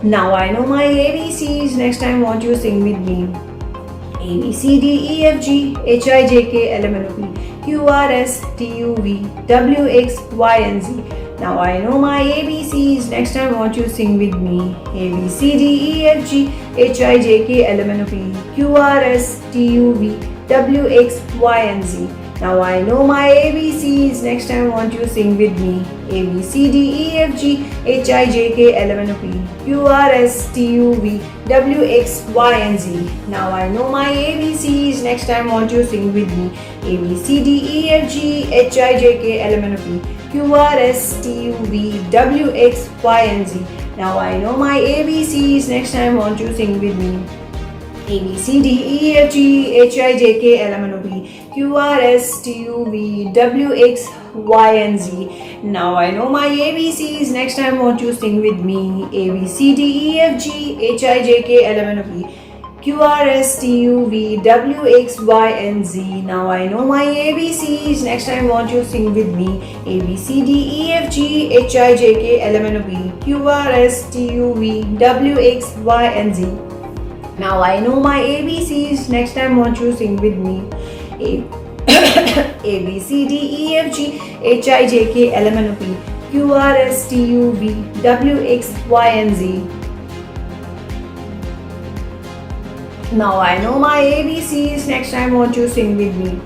Now I know my ABCs. Next time want you sing with me. A B C D E F G H I J K L M N O P Q R S T U V W X Y and Z. Now I know my ABCs. Next time want you sing with me. A B C D E F G H I J K L M N O P Q R S T U V W X Y and Z. Now I know my ABCs. Next time want you sing with me. A B C D E F G H I J K L M N O P Q R S T U V W X Y and Z. Now I know my ABCs. Next time want you sing with me. A B C D E F G H I J K L M N O P Q R S T U V W X Y and Z. Now I know my ABCs. Next time want you sing with me. A B C D E F G H I J K L M N O P Q R S T U V W X Y and Z. Now I know my ABCs. Next time want you sing with me. A B C D E F G H I J K L M N O P Q R S T U V W X Y and Z. Now I know my ABCs. Next time want you sing with me. A B C D E F G H I J K L M N O P Q R S T U V W X Y and Z. Now I know my ABCs. Next time want you sing with me. A B C D E F G H I J K L M N O P Q R S T U V W X Y and Z. Now I know my ABCs. Next time want you sing with me.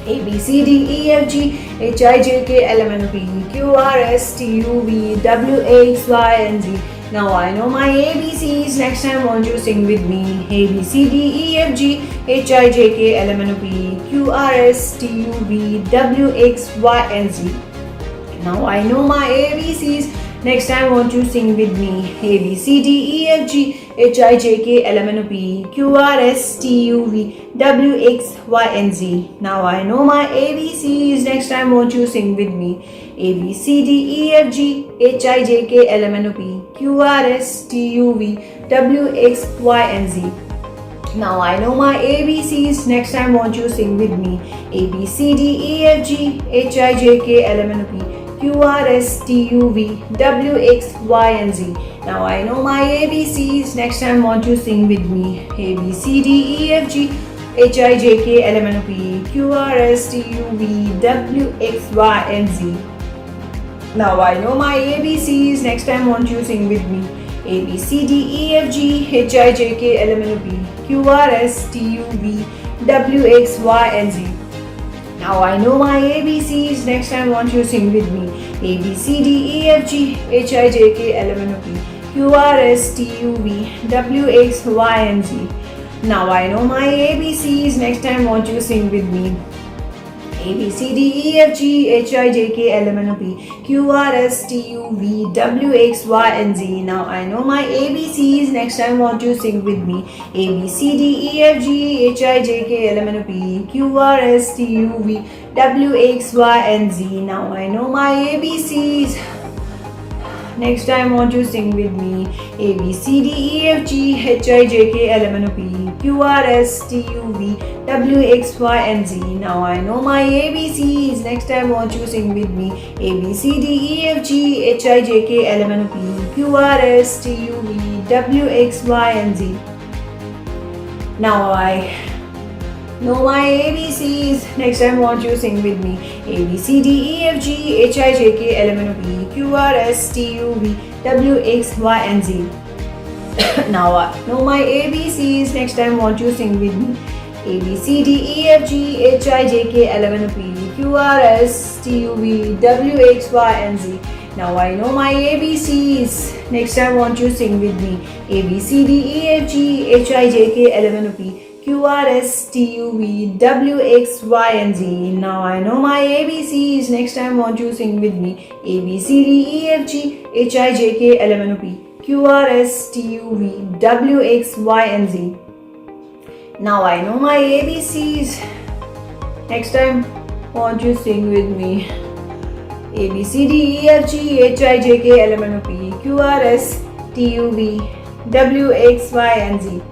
A B C D E F G H I J K L M N O P Q R S T U V W X Y and Z. Now I know my ABCs. Next time, won't you sing with me? A B C D E F G H I J K L M N O P Q R S T U V W X Y and Z. Now I know my ABCs. Next time, won't you sing with me? A B C D E F G H I J K L M N O P Q R S T U V W X Y and Z. Now I know my ABCs. Next time, won't you sing with me? A B C D E F G H I J K L M N O P Q R S T U V W X Y and Z. Now I know my ABCs. Next time, won't you sing with me? A B C D E F G H I J K L M N O P Q R S T U V W X Y and Z. Now I know my ABCs. Next time, won't you sing with me? A B C D E F G H I J K L M N O P Q R S T U V W X Y and Z. Now I know my ABCs. Next time, won't you sing with me? A B C D E F G H I J K L M N O P Q R S T U V W X Y and Z. Now I know my ABCs. Next time, won't you sing with me? A B C D E F G H I J K L M N O P Q R S T U V W X Y and Z. Now I know my ABCs. Next time, won't you sing with me? A B C D E F G H I J K L M N O P Q R S T U V W X Y and Z. Now I know my ABCs. Next time, won't you sing with me? A B C D E F G H I J K L M N O P Q R S T U V W X Y and Z. Now I know my ABCs. Next time, won't you sing with me? A B C D E F G H I J K L M N O P Q R S T U V W X Y and Z. Now I know my ABCs. Next time, won't you sing with me? A B C D E F G H I J K L M N O P Q R S T U V W X Y and Z. Now I know my ABCs. Next time, won't you sing with me? A B C D E F G H I J K L M N O P Q R S T U V W X Y and Z. Now I know my ABCs. Next time, won't you sing with me? A B C D E F G H I J K L M N O P Q R S T U V W X Y and Z. Now I know my ABCs. Next time, won't you sing with me? A B C D E F G H I J K L M N O P Q R S T U V W X Y and Z. Now I know my ABCs. Next time, won't you sing with me? A B C D E F G H I J K L M N O P Q R S T U V W X Y and Z. Now I know my ABCs. Next time, won't you sing with me? A B C D E F G H I J K L M N O P Q R S T U V W X Y and Z.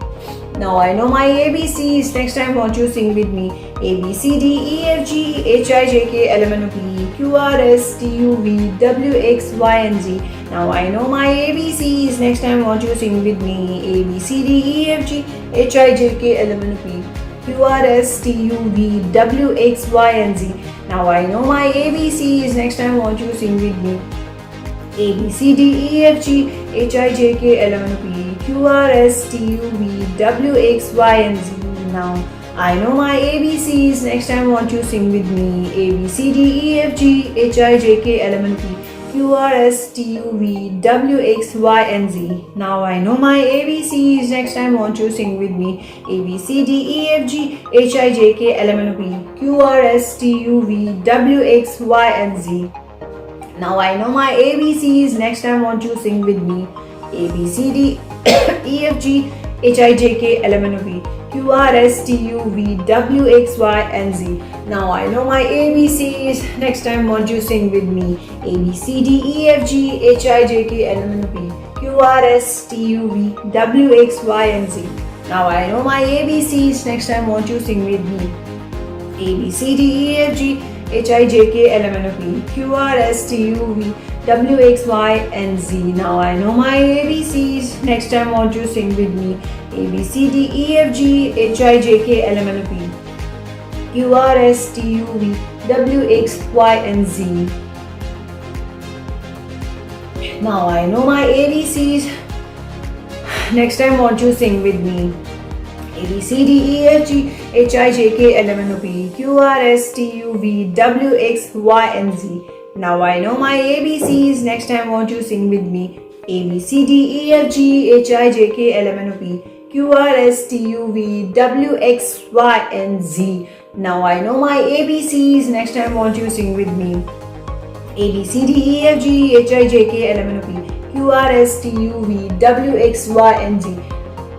Now I know my ABCs. Next time, won't you sing with me? A B C D E F G H I J K L M N O P Q R S T U V W X Y and Z. Now I know my ABCs. Next time, won't you sing with me? A B C D E F G H I J K L M N O P Q R S T U V W X Y and Z. Now I know my ABCs. Next time, won't you sing with me? A B C D E F G H I J K L M N O P Q R S T U V W X Y and Z. Now I know my ABCs. Next time, won't you sing with me? A B C D E F G H I J K L M N O P Q R S T U V W X Y and Z. Now I know my ABCs. Next time, won't you sing with me? A B C D E F G H I J K L M N O P Q R S T U V W X Y and Z. Now I know my ABCs. Next time, won't you sing with me? A B C D E F G H I J K L M N O P Q R S T U V W X Y and Z. Now I know my ABCs. Next time, won't you sing with me? A B C D E F G H I J K L M N O P Q R S T U V W X Y and Z. Now I know my ABCs. Next time, won't you sing with me? A B C D E F G H I J K L M N O P Q R S T U V W X Y and Z. Now I know my ABCs. Next time, won't you sing with me? A B C D E F G H I J K L M N O P Q R S T U V W X Y and Z. Now I know my ABCs. Next time, won't you sing with me? A B C D E F G H I J K L M N O P Q R S T U V W X Y and Z. Now I know my ABCs. Next time, won't you sing with me? A B C D E F G H I J K L M N O P Q R S T U V W X Y and Z. Now I know my ABCs. Next time won't you sing with me? A B C D E F G H I J K L M N O P Q R S T U V W X Y and Z.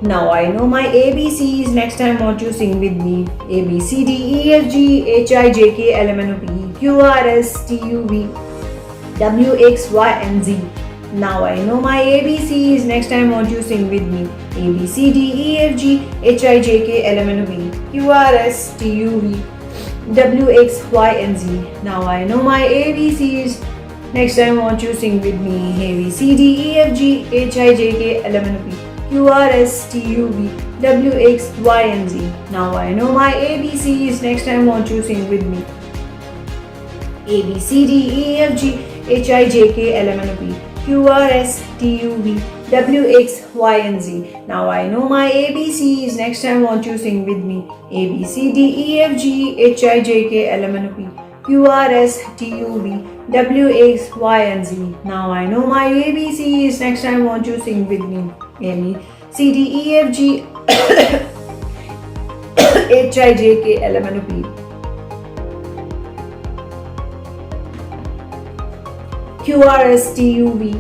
Now I know my ABCs. Next time won't you sing with me? A B C D E F G H I J K L M N O P Q R S T U V W X Y and Z. Now I know my ABCs. Next time won't you sing with me? A B C D E F G H I J K L M N O P Q R S T U V W X Y and Z. Now I know my ABCs. Next time won't you sing with me? A B C D E F G H I J K L M N O P Q R S T U V W X Y and Z. Now I know my ABCs. Next time won't you sing with me? A B C D E F G H I J K L M N O P Q R S T U V W X Y and Z. Now I know my ABCs. Next time won't you sing with me? A B C D E F G H I J K L M N O P Q R S T U V W X Y and Z. Now I know my ABCs. Next time won't you sing with me? A B C D E F G H I J K L M N O P Q R S T U V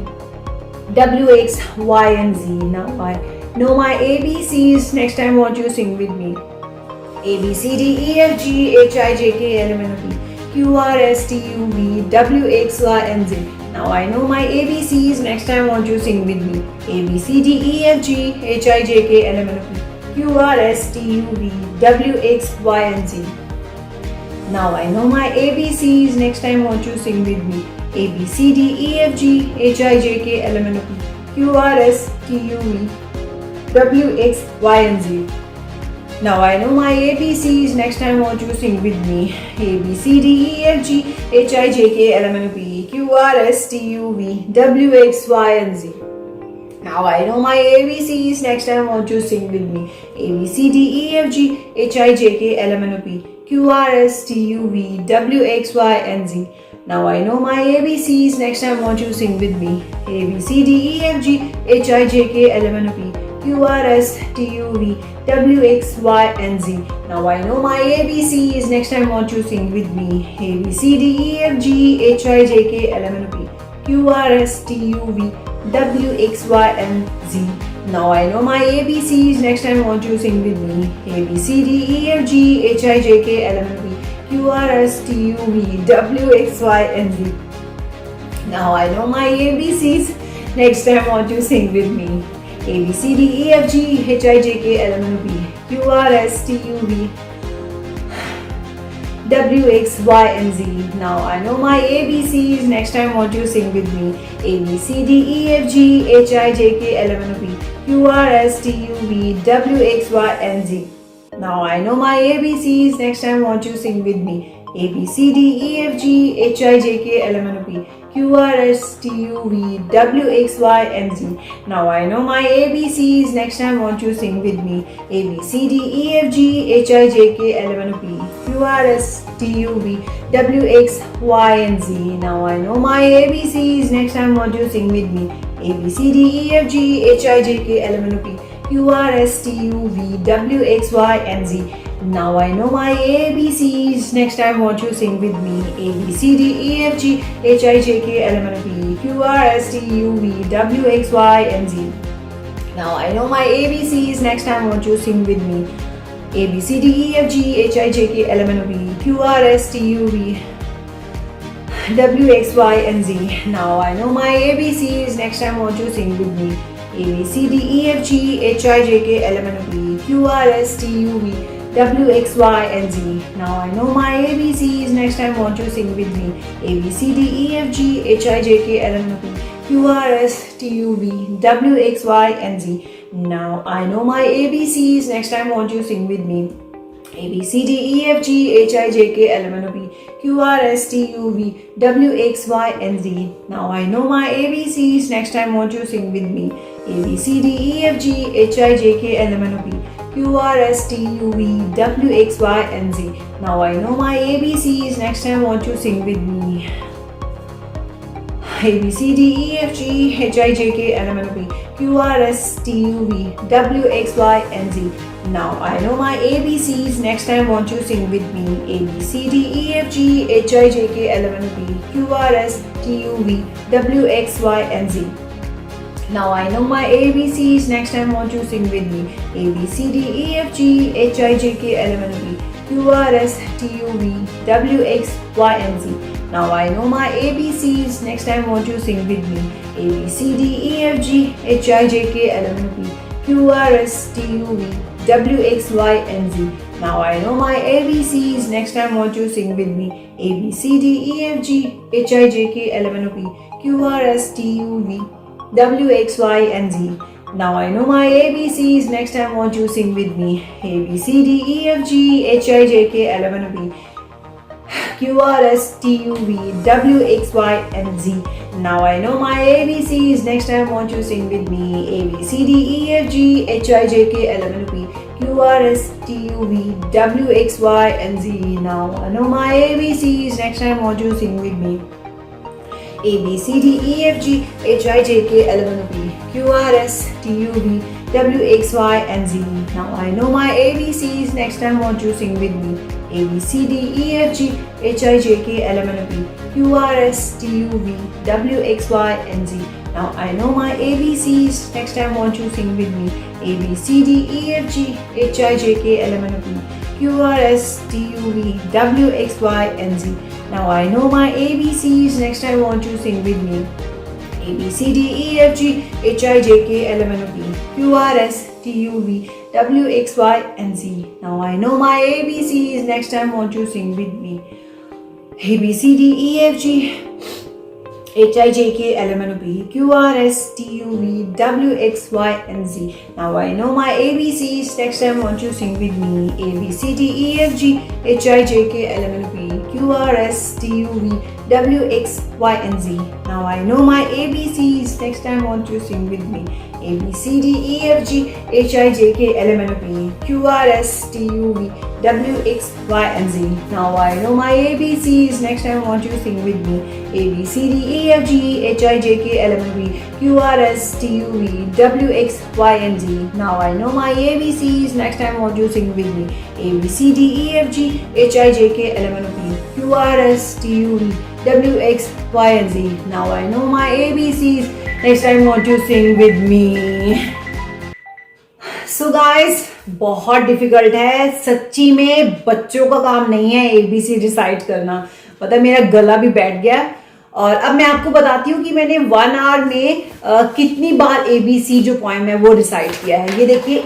W X Y and Z. Now I know my ABCs. Next time won't you sing with me? A B C D E F G H I J K L M N O P Q R S T U V W X Y and Z. Now I know my ABCs. Next time won't you sing with me? A B C D E F G H I J K L M N O P Q R S T U V W X Y and Z. Now I know my ABCs. Next time won't you sing with me? A B C D E F G H I J K L M N O P Q R S T U V W X Y and Z. Now I know my ABCs. Next time won't you sing with me? A B C D E F G H I J K L M N O P Q R S T U V W X Y and Z. Now I know my ABCs. Next time won't you sing with me? A B C D E F G H I J K L M N O P Q R S T U V W X Y and Z. Now I know my ABCs. Next time won't you sing with me? A B C D E F G H I J K L M N O P Q R S T U V W X Y and Z. Now I know my ABCs. Next time won't you sing with me? A B C D E F G H I J K L M N O P Q R S T U V W X Y and Z. Now I know my ABCs. Next time won't you sing with me? A B C D E F G H I J K L M N O P Q R S T U V W X Y and Z. Now I know my ABCs. Next time won't you sing with me? A B C D E F G H I J K L M N O P Q R S T U V W X Y and Z. Now I know my ABCs. Next time won't you sing with me? A B C D E F G H I J K L M N O P Q R S T U V W X Y and Z. Now I know my ABCs. Next time won't you sing with me? A B C D E F G H I J K L M N O P Q R S T U V W X Y and Z. Now I know my ABCs. Next time won't you sing with me? A B C D E F G H I J K L M N O P Q R S T U V W X Y and Z. Now I know my ABCs. Next time won't you sing with me? A B C D E F G H I J K L M N O P Q R S T U V W X Y and Z. Now I know my ABCs. Next time won't you sing with me? A B C D E F G H I J K L M N O P Q R S T U V W X Y and Z. Now I know my ABCs. Next time won't you sing with me? A B C D E F G H I J K L M N O P Q R S T U V W X Y and Z. Now I know my ABCs. Next time won't you sing with me? A B C D E F G H I J K L M N O P Q R S T U V W X Y and Z. Now I know my ABCs. Next time won't you sing with me? A B C D E F G H I J K L M N O P Q R S T U V W X Y and Z. Now I know my ABCs. Next time won't you sing with me? A B C D E F G H I J K L M N O P Q R S T U V W X Y and Z. Now I know my ABCs. Next time won't you sing with me? A B C D E F G H I J K L M N O P Q R S T U V W X Y and Z. Now I know my ABCs. Next time won't you sing with me? A B C D E F G H I J K L M N O P Q R S T U V W X Y and Z. Now I know my ABCs. Next time won't you sing with me? A B C D E F G H I J K L M N O P Q R S T U V W X Y and Z. Now I know my ABCs. Next time won't you sing with me? A B C D E F G H I J K L M N O P Q R S T U V W X Y and Z. Now I know my ABCs. Next time won't you sing with me? A B C D E F G H I J K L M N O P Q R S T U V W X Y and Z. Now I know my ABCs. Next time won't you sing with me? A B C D E F G H I J K L M N O P Q R S T U V W X Y and Z. Now I know my ABCs. Next time won't you sing with me? A B C D E F G H I J K L M N O P Q R S T U V W X Y and Z. Now I know my ABCs. Next time won't you sing with me? A B C D E F G H I J K L M N O P Q R S T U V W X Y and Z. Now I know my ABCs. Next time won't you sing with me? A B C D E F G H I J K L M N O P Q R S T U V W X Y and Z. Now I know my ABCs. Next time won't you sing with me? A B C D E F G H I J K L M N O P Q R S T U V W X Y and Z. Now I know my ABCs. Next time won't you sing with me? A B C D E F G H I J K L M N O P Q R S T U V W X Y and Z. Now I know my ABCs. Next time won't you sing with me? A B C D E F G H I J K L M N O P Q R S T U V W X Y and Z. Now I know my ABCs. Next time won't you sing with me? A B C D E F G H I J K L M N O P Q R S T U V W X Y and Z. Now I know my ABCs. Next time won't you sing with me? A B C D E F G H I J K L M N O P Q R S T U V W X Y and Z. Now I know my ABCs. Next time won't you sing with me? A B C D E F G H I J K L M N O P Q R S T U V W X Y and Z. Now I know my ABCs. Next time won't you sing with me? A B C D E F G H I J K L M N O P Q R S T U V W X Y and Z. Now I know my ABCs. Next time won't you sing with me? A B C D E F G H I J K L M N O P Q R S T U V W X Y and Z. Now I know my ABCs. Next time won't you sing with me? So guys, बहुत difficult है सच्ची में, बच्चों का काम नहीं है ABC decide करना। पता है मेरा गला भी बैठ गया। और अब मैं आपको बताती हूँ कि मैंने 1 आवर में कितनी बार ABC जो पोएम है वो डिसाइड किया है। ये देखिए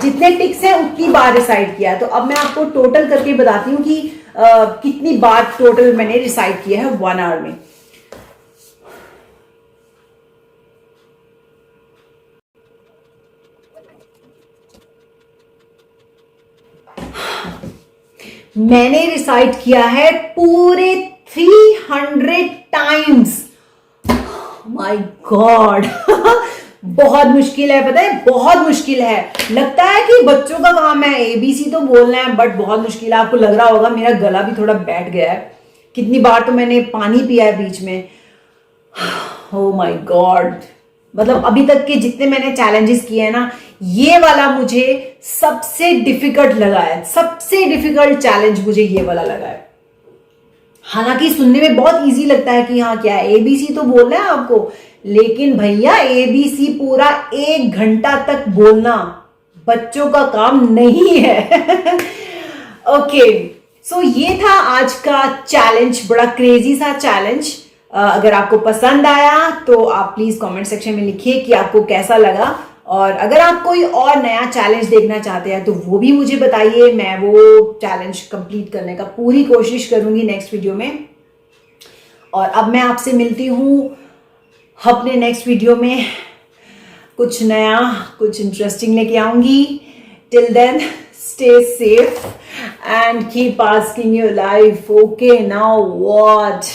जितने टिक्स हैं उतनी बार डिसाइड किया है। तो अब मैं आपको टोटल करके बताती हूँ कि कितनी बार टोटल मैंने डिसाइड किया है 1 आवर में। मैंने रिसाइट किया है पूरे 300 टाइम्स। माय गॉड बहुत मुश्किल है, पता है बहुत मुश्किल है। लगता है कि बच्चों का काम है ABC तो बोलना है, बट बहुत मुश्किल है। आपको लग रहा होगा मेरा गला भी थोड़ा बैठ गया है। कितनी बार तो मैंने पानी पिया है बीच में। ओह माय गॉड, मतलब अभी तक के जितने मैंने चैलेंजेस किए हैं ना, ये वाला मुझे सबसे डिफिकल्ट लगा है। सबसे डिफिकल्ट चैलेंज मुझे ये वाला लगा है। हालांकि सुनने में बहुत इजी लगता है कि हाँ क्या है ABC तो बोलना है आपको, लेकिन भैया ABC पूरा 1 घंटा तक बोलना बच्चों का काम नहीं है। ओके, सो ये था आज का चैलेंज, बड़ा क्रेजी सा चैलेंज। अगर आपको पसंद आया तो आप प्लीज कमेंट सेक्शन में लिखिए कि आपको कैसा लगा, और अगर आप कोई और नया चैलेंज देखना चाहते हैं तो वो भी मुझे बताइए। मैं वो चैलेंज कंप्लीट करने का पूरी कोशिश करूंगी नेक्स्ट वीडियो में। और अब मैं आपसे मिलती हूँ अपने नेक्स्ट वीडियो में, कुछ नया कुछ इंटरेस्टिंग लेके आऊंगी। Till then stay safe and keep asking your life, okay now what?